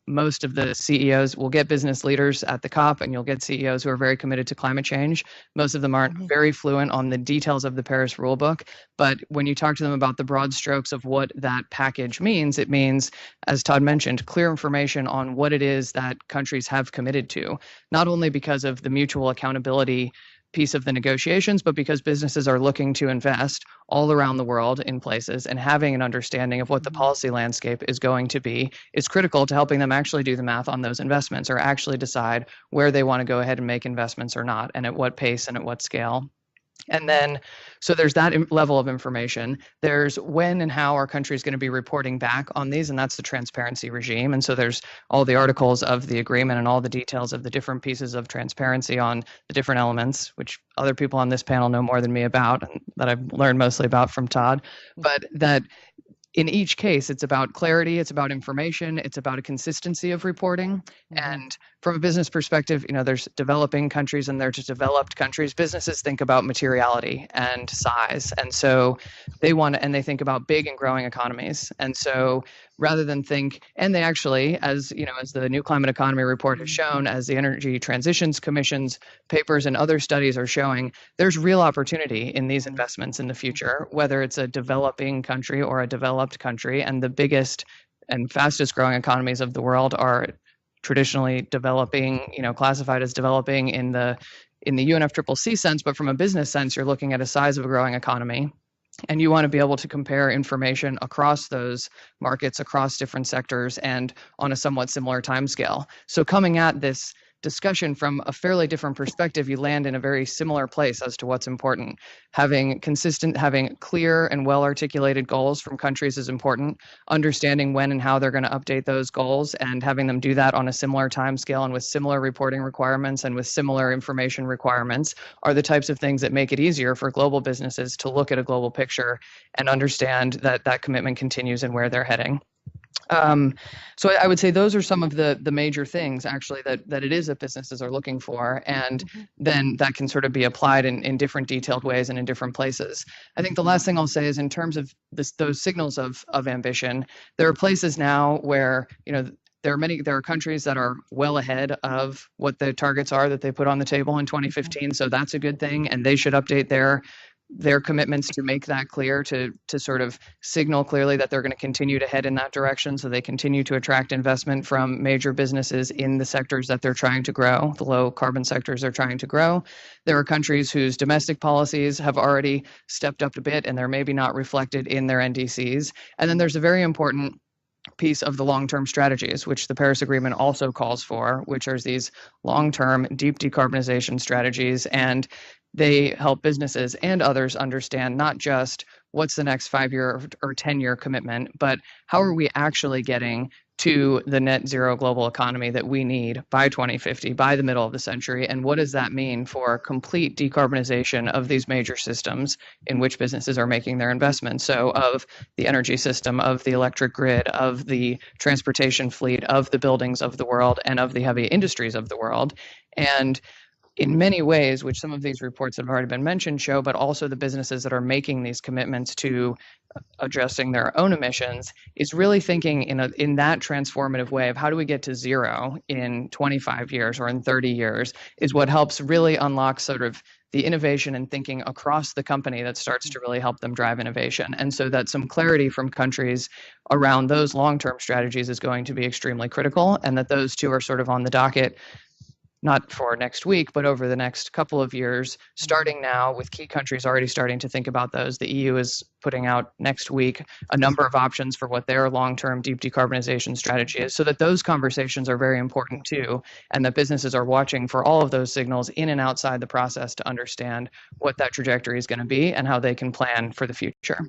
most of the CEOs will get business leaders at the COP, and you'll get CEOs who are very committed to climate change. Most of them aren't very fluent on the details of the Paris rule book, but when you talk to them about the broad strokes of what that package means, it means, as Todd mentioned, clear information on what it is that countries have committed to, not only because of the mutual accountability piece of the negotiations, but because businesses are looking to invest all around the world in places, and having an understanding of what the policy landscape is going to be is critical to helping them actually do the math on those investments, or actually decide where they want to go ahead and make investments or not, and at what pace and at what scale. And then, so there's that level of information. There's when and how our country is going to be reporting back on these, and that's the transparency regime. And so there's all the articles of the agreement and all the details of the different pieces of transparency on the different elements, which other people on this panel know more than me about, and that I've learned mostly about from Todd. But that in each case, it's about clarity, it's about information, it's about a consistency of reporting. And from a business perspective, there's developing countries and there's developed countries. Businesses think about materiality and size. And so they think about big and growing economies. And so rather than think, and they actually, as the New Climate Economy Report has shown, as the Energy Transitions Commission's papers and other studies are showing, there's real opportunity in these investments in the future, whether it's a developing country or a developed country. And the biggest and fastest growing economies of the world are traditionally developing, classified as developing in the UNFCCC sense, but from a business sense, you're looking at a size of a growing economy. And you want to be able to compare information across those markets, across different sectors, and on a somewhat similar timescale. So coming at this discussion from a fairly different perspective, you land in a very similar place as to what's important. Having clear and well-articulated goals from countries is important. Understanding when and how they're going to update those goals, and having them do that on a similar timescale and with similar reporting requirements and with similar information requirements are the types of things that make it easier for global businesses to look at a global picture and understand that that commitment continues and where they're heading. So I would say those are some of the major things actually that it is that businesses are looking for, and then that can sort of be applied in different detailed ways and in different places. I think the last thing I'll say is in terms of those signals of ambition, there are places now where there are countries that are well ahead of what the targets are that they put on the table in 2015. So that's a good thing, and they should update their commitments to make that clear, to sort of signal clearly that they're going to continue to head in that direction, so they continue to attract investment from major businesses in the sectors that they're trying to grow, the low carbon sectors they're trying to grow. There are countries whose domestic policies have already stepped up a bit, and they're maybe not reflected in their NDCs. And then there's a very important piece of the long-term strategies, which the Paris Agreement also calls for, which are these long-term deep decarbonization strategies. And they help businesses and others understand not just what's the next 5-year or 10-year commitment, but how are we actually getting to the net zero global economy that we need by 2050, by the middle of the century, and what does that mean for complete decarbonization of these major systems in which businesses are making their investments? So of the energy system, of the electric grid, of the transportation fleet, of the buildings of the world, and of the heavy industries of the world. And in many ways, which some of these reports that have already been mentioned show, but also the businesses that are making these commitments to addressing their own emissions, is really thinking in that transformative way of how do we get to zero in 25 years or in 30 years, is what helps really unlock sort of the innovation and thinking across the company that starts to really help them drive innovation. And so that some clarity from countries around those long-term strategies is going to be extremely critical, and that those two are sort of on the docket, not for next week, but over the next couple of years, starting now with key countries already starting to think about those. The EU is putting out next week a number of options for what their long-term deep decarbonization strategy is, so that those conversations are very important too, and that businesses are watching for all of those signals in and outside the process to understand what that trajectory is going to be and how they can plan for the future.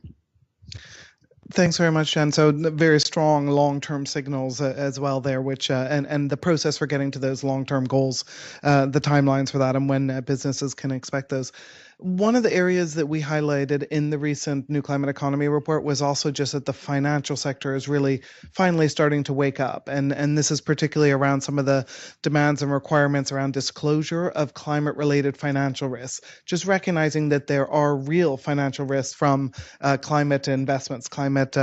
Thanks very much, Jen. So very strong long-term signals as well there, which and the process for getting to those long-term goals, the timelines for that, and when businesses can expect those. One of the areas that we highlighted in the recent New Climate Economy report was also just that the financial sector is really finally starting to wake up. And this is particularly around some of the demands and requirements around disclosure of climate-related financial risks. Just recognizing that there are real financial risks from climate investments, climate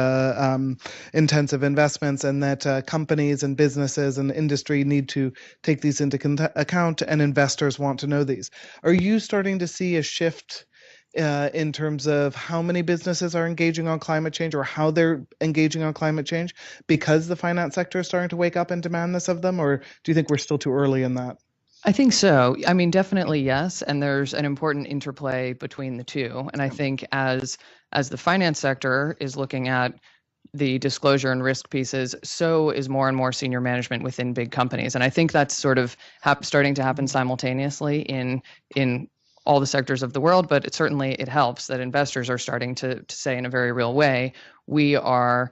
intensive investments, and that companies and businesses and industry need to take these into account, and investors want to know these. Are you starting to see a shift in terms of how many businesses are engaging on climate change, or how they're engaging on climate change, because the finance sector is starting to wake up and demand this of them? Or do you think we're still too early in that? I think so. I mean, definitely yes. And there's an important interplay between the two. And I think as the finance sector is looking at the disclosure and risk pieces, so is more and more senior management within big companies. And I think that's sort of starting to happen simultaneously in all the sectors of the world, but it helps that investors are starting to say in a very real way, we're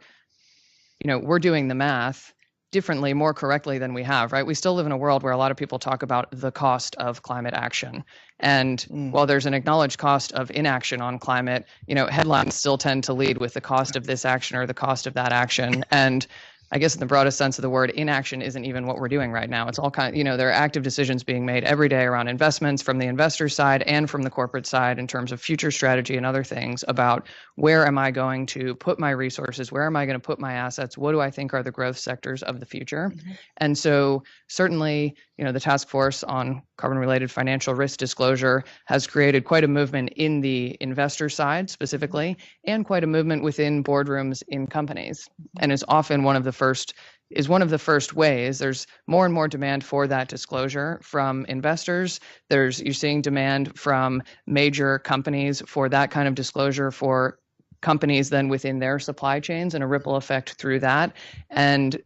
doing the math differently, more correctly than we have, right? We still live in a world where a lot of people talk about the cost of climate action. And while there's an acknowledged cost of inaction on climate, headlines still tend to lead with the cost of this action or the cost of that action. And I guess in the broadest sense of the word, inaction isn't even what we're doing right now. It's all there are active decisions being made every day around investments from the investor side and from the corporate side in terms of future strategy and other things about where am I going to put my resources? Where am I going to put my assets? What do I think are the growth sectors of the future? Mm-hmm. And so certainly, the task force on carbon-related financial risk disclosure has created quite a movement in the investor side specifically, and quite a movement within boardrooms in companies. And is often one of the first ways. There's more and more demand for that disclosure from investors. You're seeing demand from major companies for that kind of disclosure for companies then within their supply chains, and a ripple effect through that. And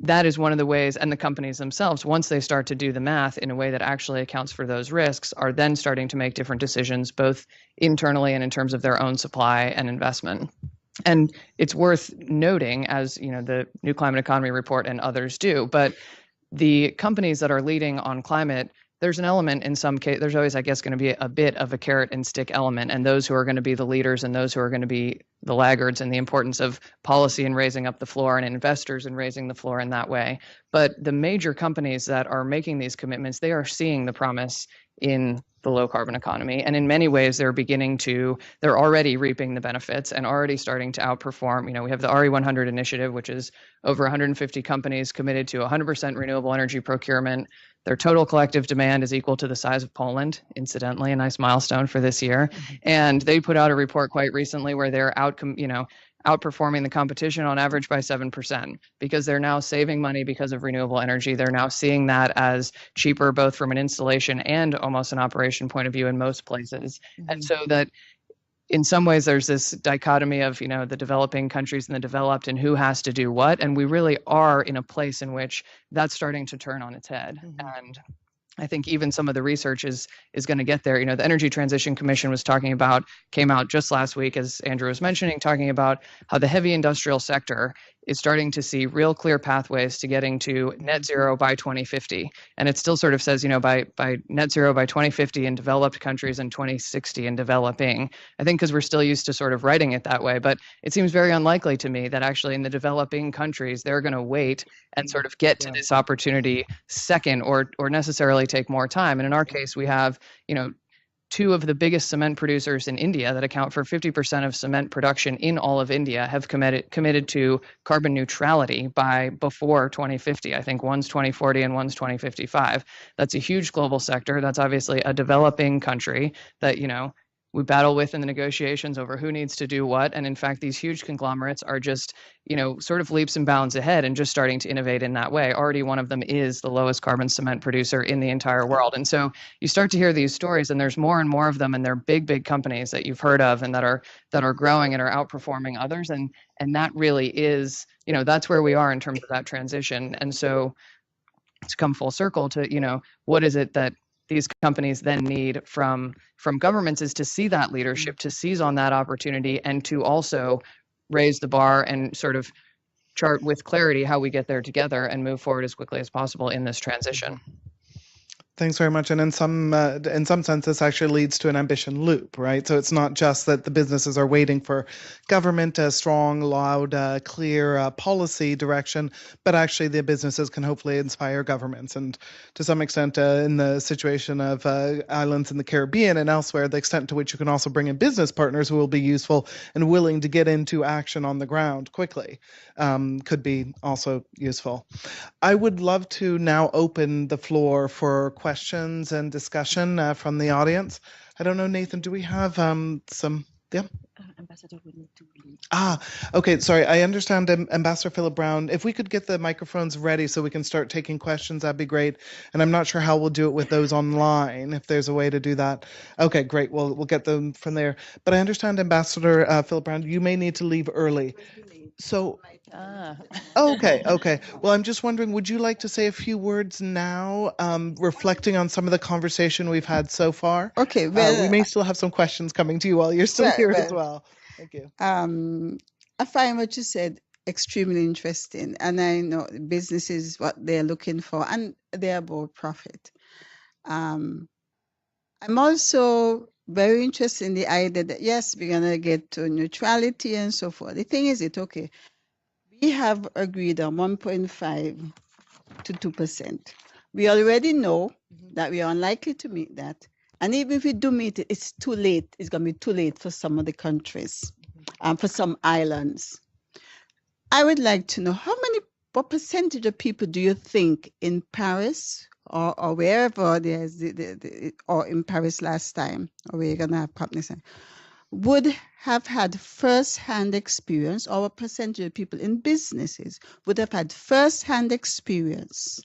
that is one of the ways, and the companies themselves, once they start to do the math in a way that actually accounts for those risks, are then starting to make different decisions, both internally and in terms of their own supply and investment. And it's worth noting, as the New Climate Economy report and others do, but the companies that are leading on climate, there's an element in some case, there's always, I guess, going to be a bit of a carrot and stick element, and those who are going to be the leaders and those who are going to be the laggards, and the importance of policy and raising up the floor, and investors and raising the floor in that way. But the major companies that are making these commitments, they are seeing the promise in the low carbon economy. And in many ways, they're already reaping the benefits and already starting to outperform. We have the RE100 initiative, which is over 150 companies committed to 100% renewable energy procurement. Their total collective demand is equal to the size of Poland, incidentally, a nice milestone for this year. Mm-hmm. And they put out a report quite recently where they're outperforming the competition on average by 7%, because they're now saving money because of renewable energy. They're now seeing that as cheaper, both from an installation and almost an operation point of view in most places. Mm-hmm. And so that in some ways there's this dichotomy of, the developing countries and the developed and who has to do what. And we really are in a place in which that's starting to turn on its head. Mm-hmm. And I think even some of the research is going to get there. The Energy Transition Commission came out just last week, as Andrew was mentioning, talking about how the heavy industrial sector is starting to see real clear pathways to getting to net zero by 2050. And it still sort of says, by net zero by 2050 in developed countries and 2060 in developing. I think because we're still used to sort of writing it that way, but it seems very unlikely to me that actually in the developing countries, they're going to wait and sort of get to this opportunity second or necessarily take more time. And in our case, we have, two of the biggest cement producers in India that account for 50% of cement production in all of India have committed to carbon neutrality by before 2050. I think one's 2040 and one's 2055. That's a huge global sector. That's obviously a developing country that, we battle with in the negotiations over who needs to do what. And in fact, these huge conglomerates are just, sort of leaps and bounds ahead and just starting to innovate in that way. Already one of them is the lowest carbon cement producer in the entire world. And so you start to hear these stories, and there's more and more of them, and they're big companies that you've heard of and that are growing and are outperforming others. And that really is, that's where we are in terms of that transition. And so to come full circle to, what is it that these companies then need from governments is to see that leadership, to seize on that opportunity, and to also raise the bar and sort of chart with clarity how we get there together and move forward as quickly as possible in this transition. Thanks very much. And in some sense, this actually leads to an ambition loop, right? So it's not just that the businesses are waiting for government, a strong, loud, clear policy direction, but actually the businesses can hopefully inspire governments. And to some extent, in the situation of islands in the Caribbean and elsewhere, the extent to which you can also bring in business partners who will be useful and willing to get into action on the ground quickly could be also useful. I would love to now open the floor for questions and discussion from the audience. I don't know, Nathan, do we have some? Yeah. Ambassador would need to leave. Okay. Sorry. I understand Ambassador Philip Brown. If we could get the microphones ready so we can start taking questions, that'd be great. And I'm not sure how we'll do it with those online, if there's a way to do that. Okay, great. We'll get them from there. But I understand Ambassador Philip Brown, you may need to leave early. So, okay. Well, I'm just wondering, would you like to say a few words now, reflecting on some of the conversation we've had so far? Okay, well, we may still have some questions coming to you while you're still here as well. Thank you. I find what you said extremely interesting, and I know business is what they're looking for, and they're about profit. I'm also very interested in the idea that yes, we're gonna get to neutrality and so forth. The thing is, we have agreed on 1.5 to 2%. We already know that we are unlikely to meet that, and even if we do meet it, it's too late. It's gonna be too late for some of the countries, for some islands. I would like to know what percentage of people do you think in Paris or wherever there's or in Paris last time, or we're gonna have partners, would have had first-hand experience, or a percentage of people in businesses would have had first-hand experience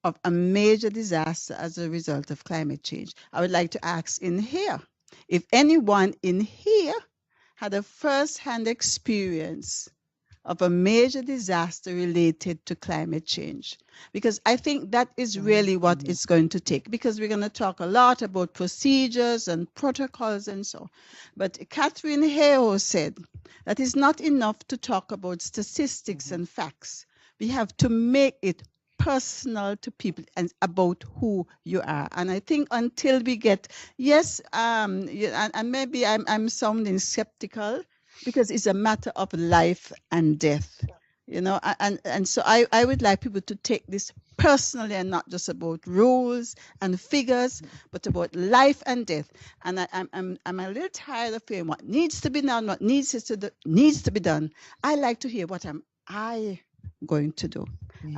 of a major disaster as a result of climate change? I would like to ask in here, if anyone in here had a first-hand experience of a major disaster related to climate change, because I think that is really what it's going to take, because we're going to talk a lot about procedures and protocols and so. But Catherine Hale said that it's not enough to talk about statistics and facts. We have to make it personal to people and about who you are. And I think until we get, and maybe I'm sounding skeptical, because it's a matter of life and death, and so I would like people to take this personally, and not just about rules and figures, but about life and death. And I'm a little tired of hearing what needs to be done, what needs to be done. I like to hear what I going to do,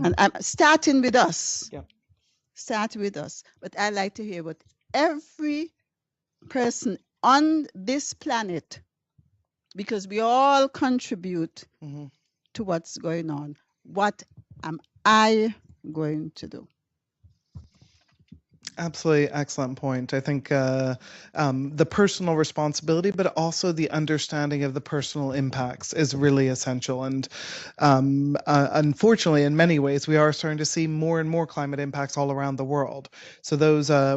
and I'm starting with us. Yeah. Start with us, but I like to hear what every person on this planet, because we all contribute to what's going on. What am I going to do? Absolutely excellent point. I think the personal responsibility, but also the understanding of the personal impacts is really essential. And unfortunately, in many ways, we are starting to see more and more climate impacts all around the world. So those, I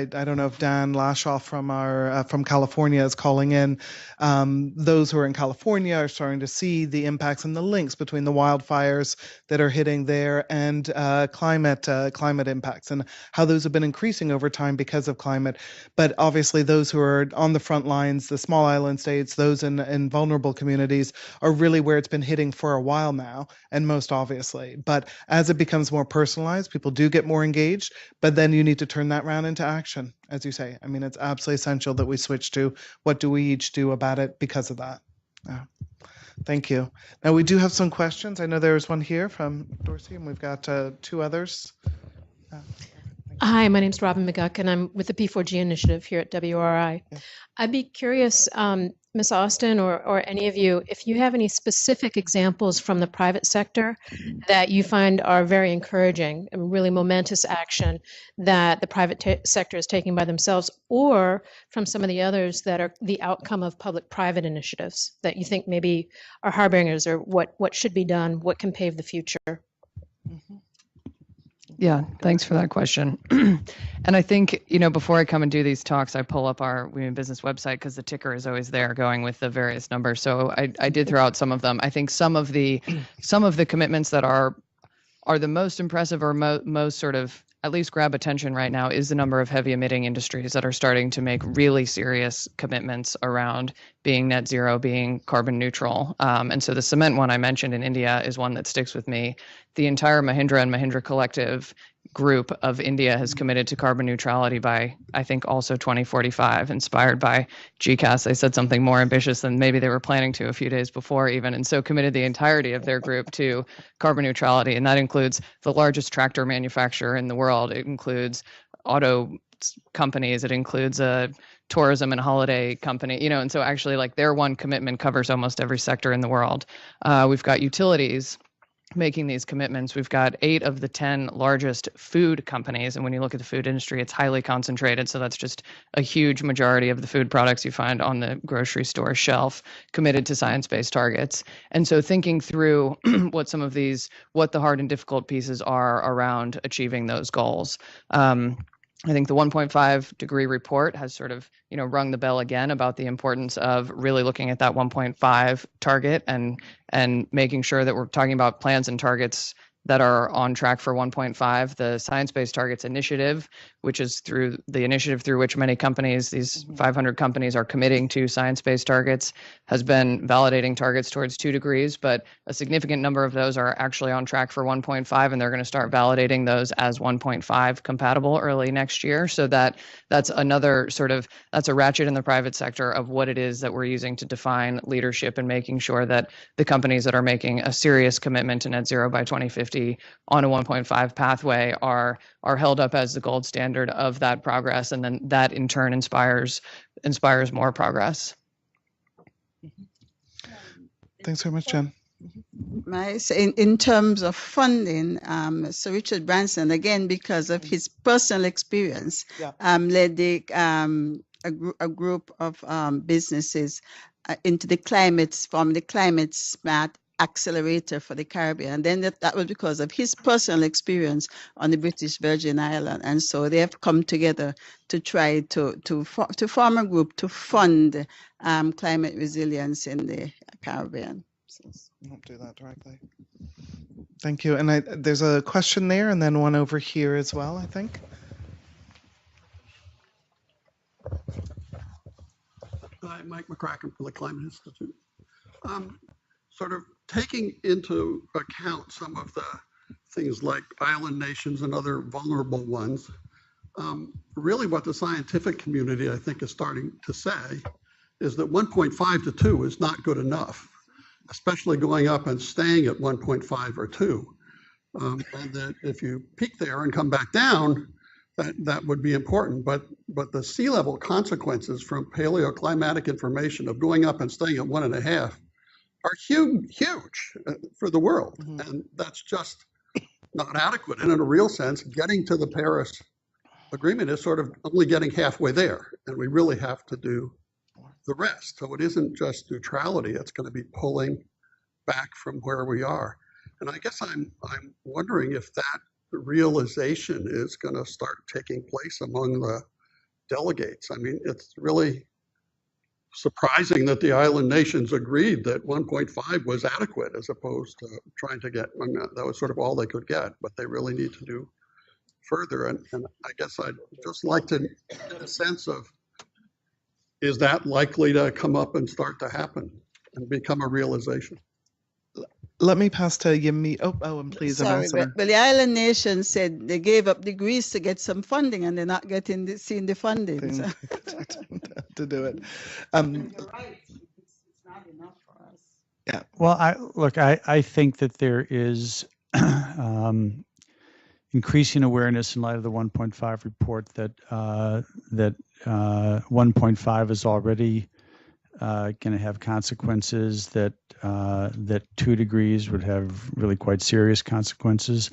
don't know if Dan Lashoff from California is calling in. Those who are in California are starting to see the impacts and the links between the wildfires that are hitting there and climate impacts, and how those have been increasing over time because of climate. But obviously those who are on the front lines, the small island states, those in vulnerable communities, are really where it's been hitting for a while now, and most obviously. But as it becomes more personalized, people do get more engaged, but then you need to turn that round into action, as you say. I mean, it's absolutely essential that we switch to what do we each do about it because of that. Thank you. Now we do have some questions. I know there was one here from Dorsey, and we've got two others. Hi, my name's Robin McGuck, and I'm with the P4G initiative here at WRI. Yeah. I'd be curious, Ms. Austin, or any of you, if you have any specific examples from the private sector that you find are very encouraging and really momentous action that the private sector is taking by themselves, or from some of the others that are the outcome of public-private initiatives that you think maybe are harbingers, or what should be done, what can pave the future? Mm-hmm. Yeah, thanks for that question. And I think, before I come and do these talks, I pull up our Women in Business website, because the ticker is always there going with the various numbers. So I did throw out some of them. I think some of the commitments that are the most impressive, or most sort of at least grab attention right now is the number of heavy emitting industries that are starting to make really serious commitments around being net zero, being carbon neutral. And so the cement one I mentioned in India is one that sticks with me. The entire Mahindra and Mahindra Collective group of India has committed to carbon neutrality by, I think, also 2045, inspired by GCAS. They said something more ambitious than maybe they were planning to a few days before even, and so committed the entirety of their group to carbon neutrality. And that includes the largest tractor manufacturer in the world. It includes auto companies. It includes a tourism and holiday company, you know, and so actually like their one commitment covers almost every sector in the world. We've got utilities making these commitments. We've got 8 of the 10 largest food companies. And when you look at the food industry, it's highly concentrated. So that's just a huge majority of the food products you find on the grocery store shelf committed to science-based targets. And so thinking through what the hard and difficult pieces are around achieving those goals. I think the 1.5 degree report has sort of, you know, rung the bell again about the importance of really looking at that 1.5 target and making sure that we're talking about plans and targets that are on track for 1.5. The Science-Based Targets Initiative, which is through the initiative through which many companies, these 500 companies, are committing to science-based targets, has been validating targets towards 2 degrees, but a significant number of those are actually on track for 1.5, and they're going to start validating those as 1.5 compatible early next year. So that's another sort of, that's a ratchet in the private sector of what it is that we're using to define leadership and making sure that the companies that are making a serious commitment to net zero by 2050 on a 1.5 pathway are held up as the gold standard of that progress, and then that in turn inspires more progress. Thanks very much, Jen. So in terms of funding, Sir Richard Branson, again, because of his personal experience, led a group of businesses into the climate smart accelerator for the Caribbean. And then that was because of his personal experience on the British Virgin Islands. And so they have come together to try to form a group to fund climate resilience in the Caribbean. Won't do that directly. Thank you. And there's a question there and then one over here as well, I think. Hi, Mike McCracken from the Climate Institute. Sort of taking into account some of the things like island nations and other vulnerable ones, really what the scientific community, I think, is starting to say is that 1.5 to 2 is not good enough, especially going up and staying at 1.5 or 2. And that if you peak there and come back down, that would be important. But the sea level consequences from paleoclimatic information of going up and staying at 1.5 are huge for the world. And that's just not adequate. And in a real sense, getting to the Paris Agreement is sort of only getting halfway there. And we really have to do the rest. So it isn't just neutrality, it's going to be pulling back from where we are. And I guess I'm wondering if that realization is going to start taking place among the delegates. I mean, it's really surprising that the island nations agreed that 1.5 was adequate as opposed to trying to get, I mean, that was sort of all they could get, but they really need to do further. And I guess I'd just like to get a sense of, is that likely to come up and start to happen and become a realization? Let me pass to Yemi. Oh, and please, Sorry, Ambassador. but the island nations said they gave up the Greece to get some funding, and they're not seeing the funding. So. To do it. You're right. It's not enough for us. Yeah. Well, I think that there is increasing awareness in light of the 1.5 report that 1.5 is already going to have consequences, that 2 degrees would have really quite serious consequences.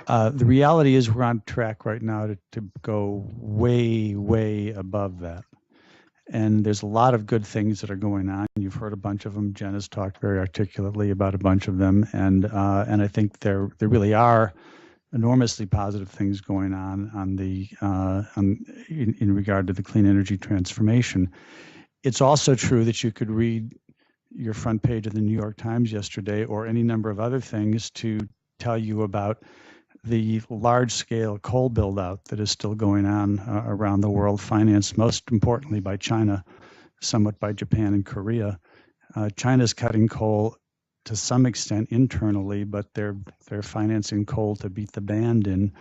The reality is we're on track right now to go way, way above that. And there's a lot of good things that are going on. You've heard a bunch of them. Jen has talked very articulately about a bunch of them. And I think there really are enormously positive things going on in regard to the clean energy transformation. It's also true that you could read your front page of the New York Times yesterday or any number of other things to tell you about the large-scale coal build-out that is still going on around the world, financed most importantly by China, somewhat by Japan and Korea. China's cutting coal to some extent internally, but they're financing coal to beat the band in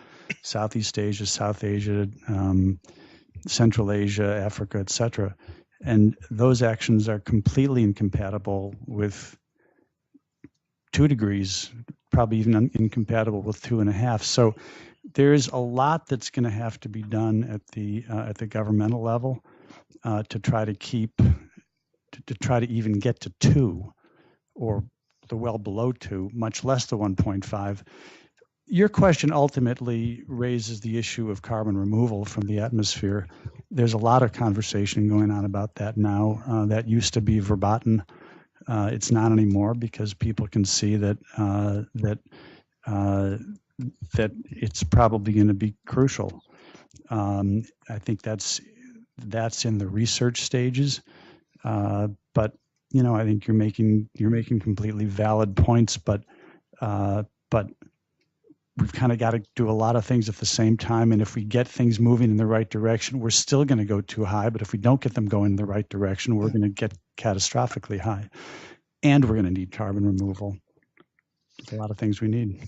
Southeast Asia, South Asia, Central Asia, Africa, etc. And those actions are completely incompatible with 2 degrees, probably even incompatible with 2.5. So there's a lot that's going to have to be done at the governmental level to try to try to even get to 2, or the well below 2, much less the 1.5. Your question ultimately raises the issue of carbon removal from the atmosphere. There's a lot of conversation going on about that now. That used to be verboten. It's not anymore because people can see that that it's probably going to be crucial. I think that's in the research stages, but I think you're making completely valid points, but we've kind of got to do a lot of things at the same time. And if we get things moving in the right direction, we're still going to go too high. But if we don't get them going in the right direction, we're going to get catastrophically high. And we're going to need carbon removal. There's a lot of things we need.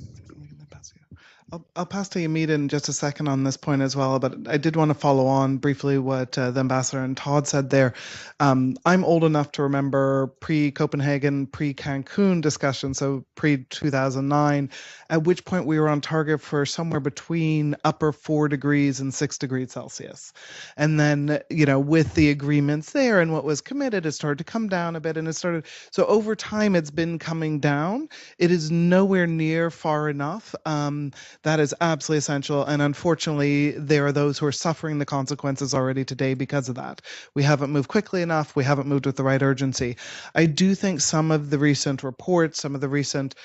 I'll pass to Yamid in just a second on this point as well, but I did want to follow on briefly what the Ambassador and Todd said there. I'm old enough to remember pre-Copenhagen, pre-Cancun discussion, so pre-2009, at which point we were on target for somewhere between upper 4 degrees and 6 degrees Celsius. And then, with the agreements there and what was committed, it started to come down a bit, and so over time it's been coming down. It is nowhere near far enough. That is absolutely essential. And unfortunately, there are those who are suffering the consequences already today because of that. We haven't moved quickly enough. We haven't moved with the right urgency. I do think some of the recent reports, some of the recent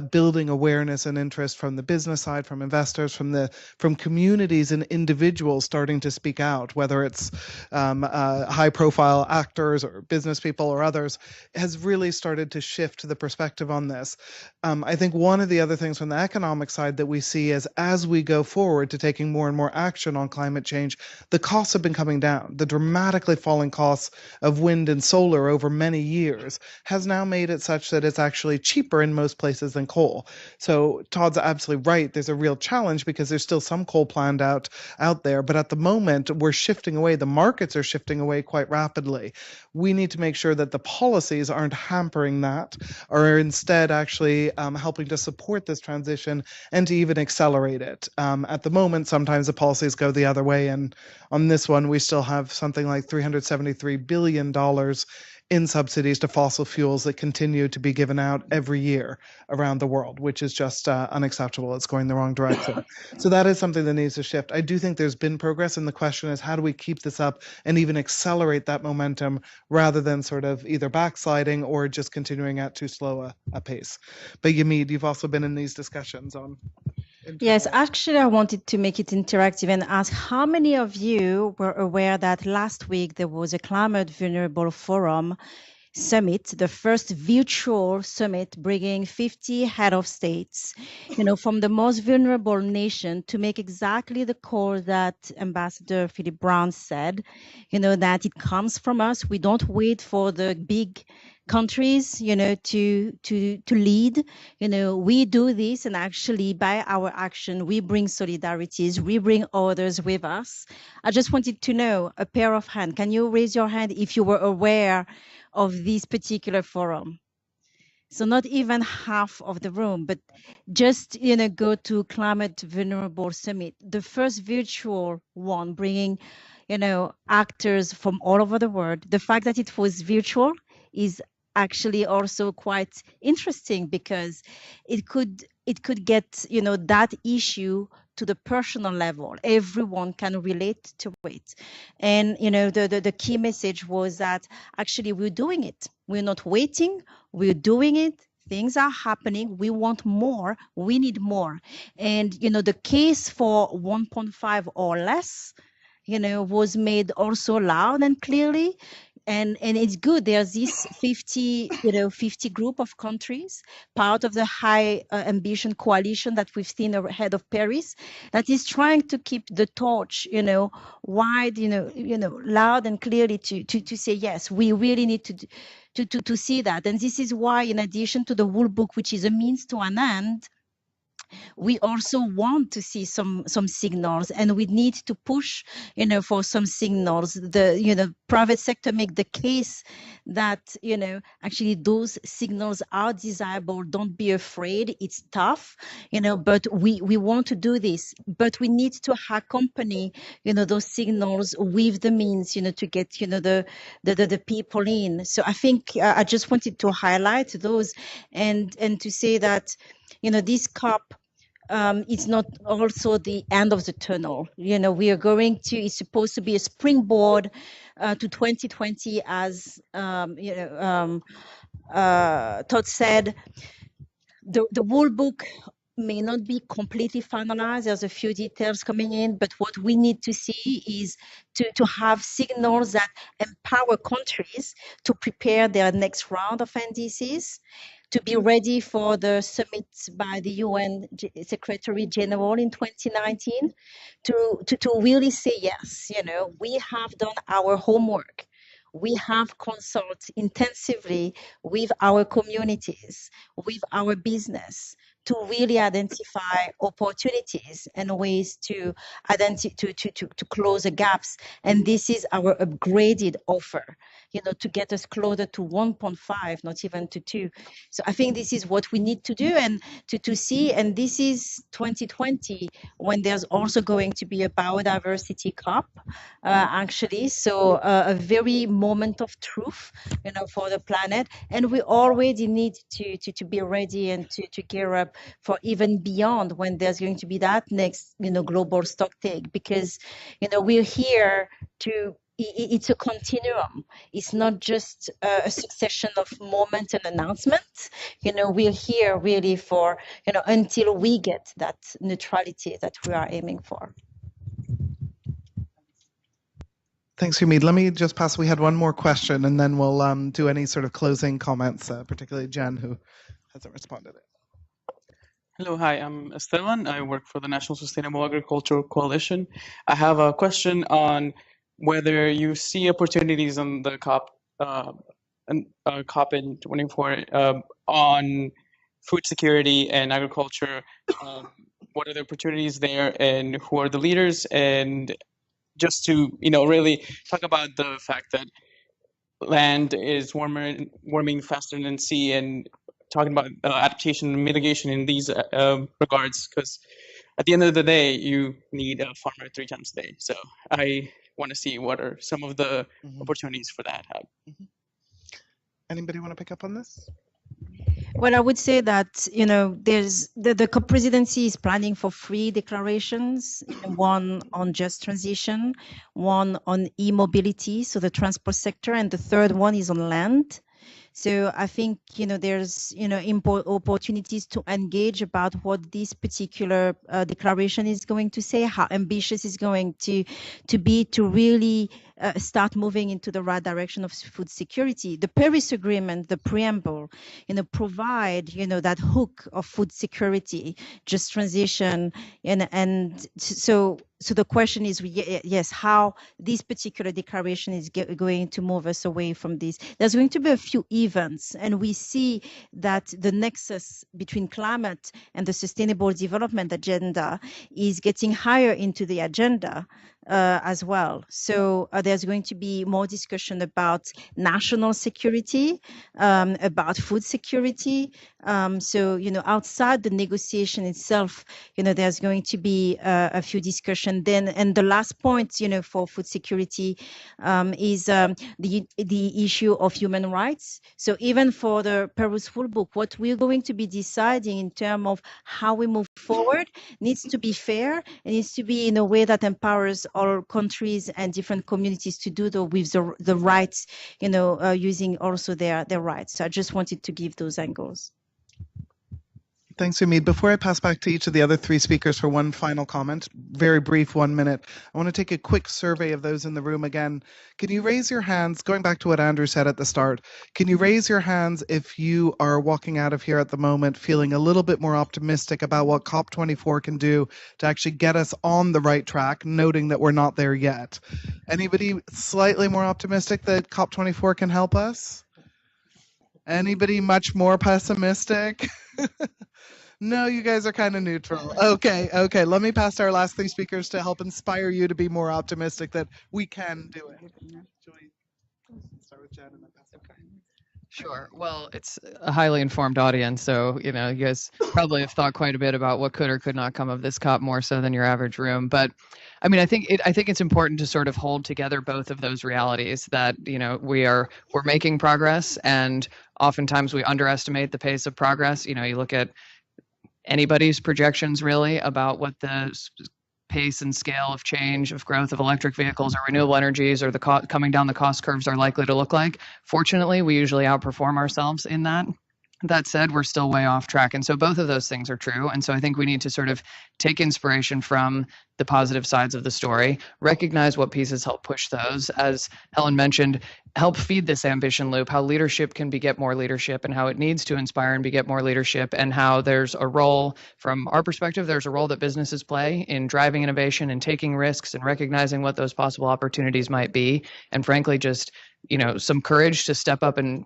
building awareness and interest from the business side, from investors, from communities and individuals starting to speak out, whether it's high-profile actors or business people or others, has really started to shift the perspective on this. I think one of the other things from the economic side that we see is as we go forward to taking more and more action on climate change, the costs have been coming down. The dramatically falling costs of wind and solar over many years has now made it such that it's actually cheaper in most places than coal. So Todd's absolutely right. There's a real challenge because there's still some coal planned out there. But at the moment, we're shifting away. The markets are shifting away quite rapidly. We need to make sure that the policies aren't hampering that, or are instead actually helping to support this transition and to even accelerate it. At the moment, sometimes the policies go the other way, and on this one, we still have something like $373 billion in subsidies to fossil fuels that continue to be given out every year around the world, which is just unacceptable. It's going the wrong direction. So that is something that needs to shift. I do think there's been progress, and the question is, how do we keep this up and even accelerate that momentum rather than sort of either backsliding or just continuing at too slow a pace? But Yamid, you've also been in these discussions on... Yes, actually, I wanted to make it interactive and ask how many of you were aware that last week there was a Climate Vulnerable Forum summit, the first virtual summit bringing 50 head of states, from the most vulnerable nation to make exactly the call that Ambassador Philip Brown said, that it comes from us. We don't wait for the big countries, to lead. We do this, and actually by our action, we bring solidarities, we bring others with us. I just wanted to know, a pair of hands, can you raise your hand if you were aware of this particular forum? So not even half of the room, but just, go to Climate Vulnerable Summit, the first virtual one, bringing, actors from all over the world. The fact that it was virtual is actually also quite interesting because it could get that issue to the personal level. Everyone can relate to it, and the key message was that actually we're doing it. We're not waiting. We're doing it. Things are happening. We want more. We need more. And the case for 1.5 or less was made also loud and clearly. and it's good. There's this 50 group of countries, part of the high ambition coalition that we've seen ahead of Paris, that is trying to keep the torch, wide, loud and clearly to say, yes, we really need to see that. And this is why, in addition to the Rule Book, which is a means to an end, we also want to see some signals, and we need to push, for some signals. The private sector make the case that, actually those signals are desirable. Don't be afraid. It's tough, but we want to do this. But we need to accompany, those signals with the means, to get, the people in. So I think I just wanted to highlight those and to say that, this COP, it's not also the end of the tunnel. We are going to, it's supposed to be a springboard to 2020, as Todd said. The Rule Book may not be completely finalized. There's a few details coming in, but what we need to see is to have signals that empower countries to prepare their next round of NDCs, to be ready for the summit by the UN Secretary General in 2019, to really say, yes, we have done our homework. We have consulted intensively with our communities, with our business, to really identify opportunities and ways to close the gaps. And this is our upgraded offer, to get us closer to 1.5, not even to 2. So I think this is what we need to do and to see. And this is 2020, when there's also going to be a biodiversity COP, actually. So a very moment of truth, for the planet. And we already need to be ready and to gear up for even beyond, when there's going to be that next, global stock take, because, we're here to, it's a continuum. It's not just a succession of moments and announcements. We're here really for, until we get that neutrality that we are aiming for. Thanks, Humid. Let me just pass. We had one more question, and then we'll do any sort of closing comments, particularly Jen, who hasn't responded. Hello, hi, I'm Esteban. I work for the National Sustainable Agriculture Coalition. I have a question on whether you see opportunities on the COP COP24 on food security and agriculture. What are the opportunities there, and who are the leaders? And just to really talk about the fact that land is warming faster than sea, and talking about adaptation and mitigation in these regards, because at the end of the day, you need a farmer 3 times a day. So I want to see what are some of the opportunities for that. Anybody want to pick up on this? Well, I would say that, there's the COP presidency is planning for 3 declarations, one on just transition, one on e-mobility, so the transport sector, and the third one is on land. So I think, there's, opportunities to engage about what this particular declaration is going to say, how ambitious it's going to be, to really start moving into the right direction of food security. The Paris Agreement, the preamble, provide, that hook of food security, just transition, and so the question is, yes, how this particular declaration is going to move us away from this. There's going to be a few events, and we see that the nexus between climate and the sustainable development agenda is getting higher into the agenda as well. So there's going to be more discussion about national security, about food security. So, outside the negotiation itself, there's going to be a few discussion then. And the last point, for food security is the issue of human rights. So even for the Paris Rule Book, what we're going to be deciding in terms of how we move forward needs to be fair. It needs to be in a way that empowers all countries and different communities to do that with the rights, using also their rights. So I just wanted to give those angles. Thanks, Umid. Before I pass back to each of the other three speakers for one final comment, very brief, 1 minute, I want to take a quick survey of those in the room again. Can you raise your hands, going back to what Andrew said at the start, can you raise your hands if you are walking out of here at the moment feeling a little bit more optimistic about what COP24 can do to actually get us on the right track, noting that we're not there yet? Anybody slightly more optimistic that COP24 can help us? Anybody much more pessimistic? No, you guys are kind of neutral. Okay. Let me pass to our last three speakers to help inspire you to be more optimistic that we can do it. Shall we start with Jen and then pass it? Sure. Well, it's a highly informed audience, so you guys probably have thought quite a bit about what could or could not come of this COP, more so than your average room. But I mean, I think it's important to sort of hold together both of those realities. That we're making progress, and oftentimes we underestimate the pace of progress. You look at anybody's projections really about what the pace and scale of change of growth of electric vehicles or renewable energies or the coming down the cost curves are likely to look like. Fortunately, we usually outperform ourselves in that. That said, we're still way off track. And so both of those things are true. And so I think we need to sort of take inspiration from the positive sides of the story, recognize what pieces help push those. As Helen mentioned, help feed this ambition loop, how leadership can beget more leadership and how it needs to inspire and beget more leadership, and how there's a role, from our perspective, there's a role that businesses play in driving innovation and taking risks and recognizing what those possible opportunities might be. And frankly, just, some courage to step up and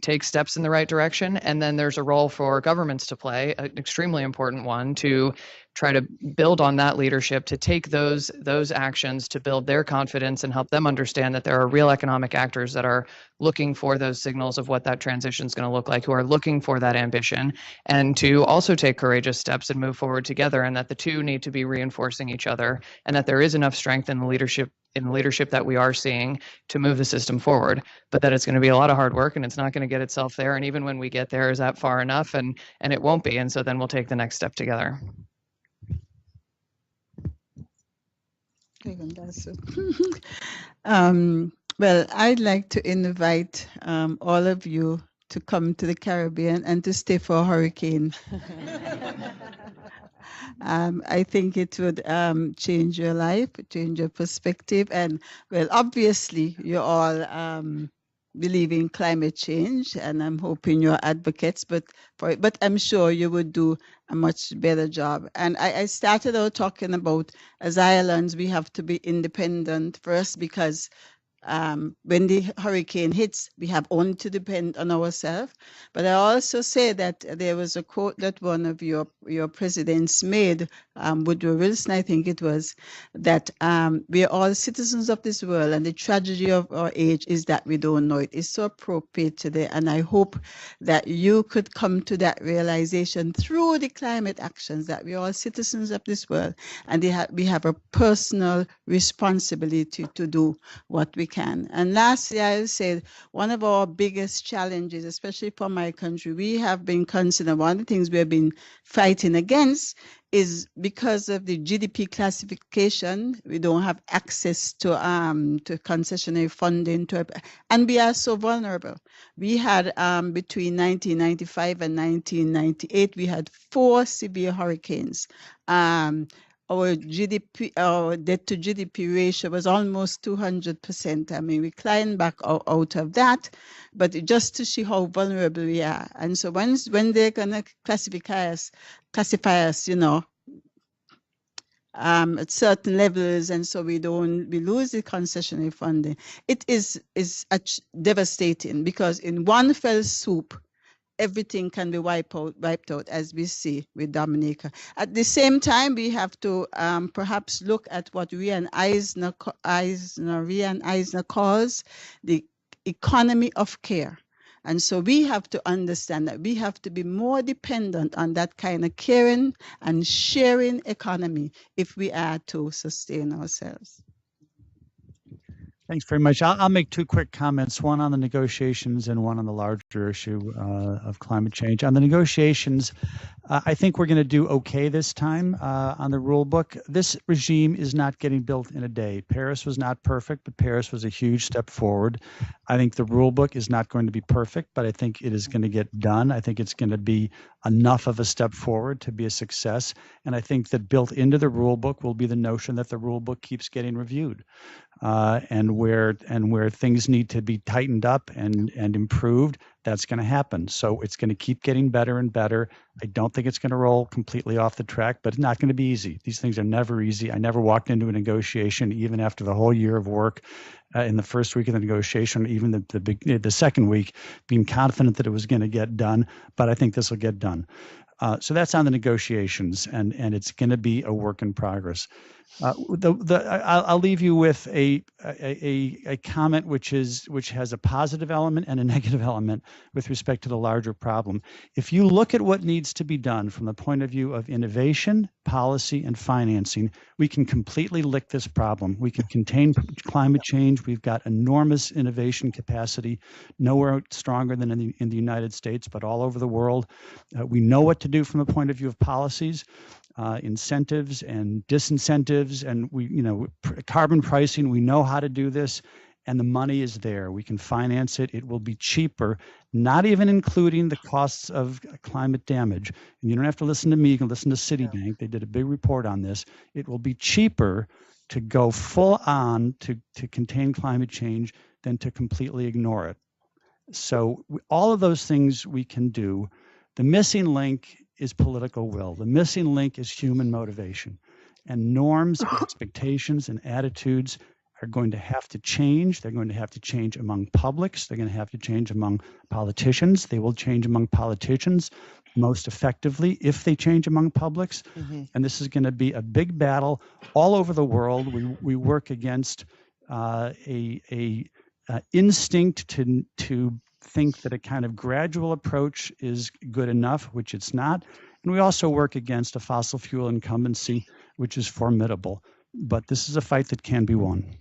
take steps in the right direction. And then there's a role for governments to play, an extremely important one, to try to build on that leadership, to take those actions to build their confidence and help them understand that there are real economic actors that are looking for those signals of what that transition is going to look like, who are looking for that ambition, and to also take courageous steps and move forward together, and that the two need to be reinforcing each other, and that there is enough strength in the leadership that we are seeing to move the system forward, but that it's going to be a lot of hard work and it's not going to get itself there. And even when we get there, is that far enough? And it won't be. And so then we'll take the next step together. Well, I'd like to invite all of you to come to the Caribbean and to stay for a hurricane. I think it would change your life, change your perspective. And well, obviously, you all believe in climate change, and I'm hoping you're advocates, but I'm sure you would do a much better job. And I started out talking about, as Ireland, we have to be independent first, because when the hurricane hits, we have only to depend on ourselves. But I also say that there was a quote that one of your presidents made, Woodrow Wilson, I think it was, that we are all citizens of this world, and the tragedy of our age is that we don't know it. It's so appropriate today, and I hope that you could come to that realization through the climate actions, that we are all citizens of this world, and we have a personal responsibility to do what we can. And lastly, I will say one of our biggest challenges, especially for my country, we have been considering, one of the things we have been fighting against is because of the GDP classification, we don't have access to concessionary funding, and we are so vulnerable. We had between 1995 and 1998, we had 4 severe hurricanes. Our debt to GDP ratio was almost 200%. I mean, we climbed back out of that, but just to see how vulnerable we are. And so when they're gonna classify us, at certain levels, and so we lose the concessionary funding, it is devastating, because in one fell swoop, everything can be wiped out, as we see with Dominica. At the same time, we have to perhaps look at what Rian Eisner calls the economy of care. And so we have to understand that we have to be more dependent on that kind of caring and sharing economy if we are to sustain ourselves. Thanks very much. I'll make 2 quick comments, one on the negotiations and one on the larger issue of climate change. On the negotiations, I think we're going to do okay this time on the rule book. This regime is not getting built in a day. Paris was not perfect, but Paris was a huge step forward. I think the rule book is not going to be perfect, but I think it is going to get done. I think it's going to be enough of a step forward to be a success. And I think that built into the rule book will be the notion that the rule book keeps getting reviewed, and where things need to be tightened up and improved, that's going to happen. So it's going to keep getting better and better. I don't think it's going to roll completely off the track, but it's not going to be easy. These things are never easy. I never walked into a negotiation, even after the whole year of work, in the first week of the negotiation, even the second week, being confident that it was going to get done. But I think this will get done. So that's on the negotiations, and it's going to be a work in progress. I'll leave you with a comment which has a positive element and a negative element with respect to the larger problem. If you look at what needs to be done from the point of view of innovation, policy, and financing, we can completely lick this problem. We can contain climate change. We've got enormous innovation capacity, nowhere stronger than in the United States, but all over the world. We know what to do from the point of view of policies. Incentives and disincentives, and carbon pricing. We know how to do this, and the money is there. We can finance it. It will be cheaper, not even including the costs of climate damage. And you don't have to listen to me. You can listen to Citibank. They did a big report on this. It will be cheaper to go full on to contain climate change than to completely ignore it. So all of those things we can do. The missing link is political will. The missing link is human motivation. And norms, and expectations, and attitudes are going to have to change. They're going to have to change among publics. They're going to have to change among politicians. They will change among politicians most effectively if they change among publics. Mm-hmm. And this is going to be a big battle all over the world. We work against a instinct to think that a kind of gradual approach is good enough, which it's not. And we also work against a fossil fuel incumbency, which is formidable. But this is a fight that can be won.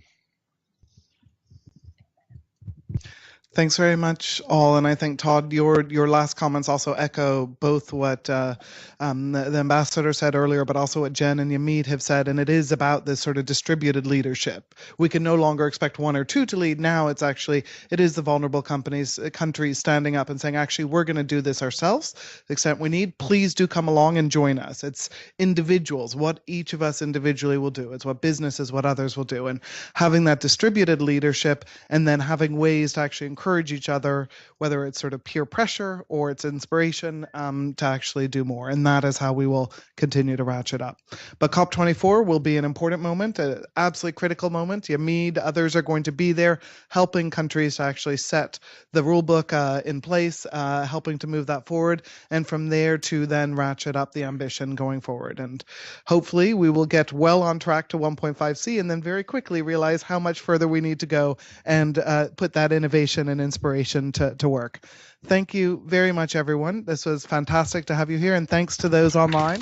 Thanks very much, all. And I think, Todd, your last comments also echo both what the ambassador said earlier, but also what Jen and Yamid have said. And it is about this sort of distributed leadership. We can no longer expect one or two to lead. Now it is the vulnerable countries standing up and saying, actually, we're going to do this ourselves. To the extent we need, please do come along and join us. It's individuals, what each of us individually will do. It's what businesses, what others will do. And having that distributed leadership and then having ways to actually encourage each other, whether it's sort of peer pressure or it's inspiration, to actually do more. And that is how we will continue to ratchet up. But COP24 will be an important moment, an absolutely critical moment. Yamid, others are going to be there helping countries to actually set the rule book in place, helping to move that forward. And from there to then ratchet up the ambition going forward. And hopefully we will get well on track to 1.5C and then very quickly realize how much further we need to go and put that innovation and inspiration to work. Thank you very much, everyone. This was fantastic to have you here, and thanks to those online.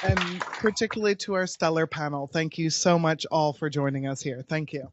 And particularly to our stellar panel. Thank you so much all for joining us here. Thank you.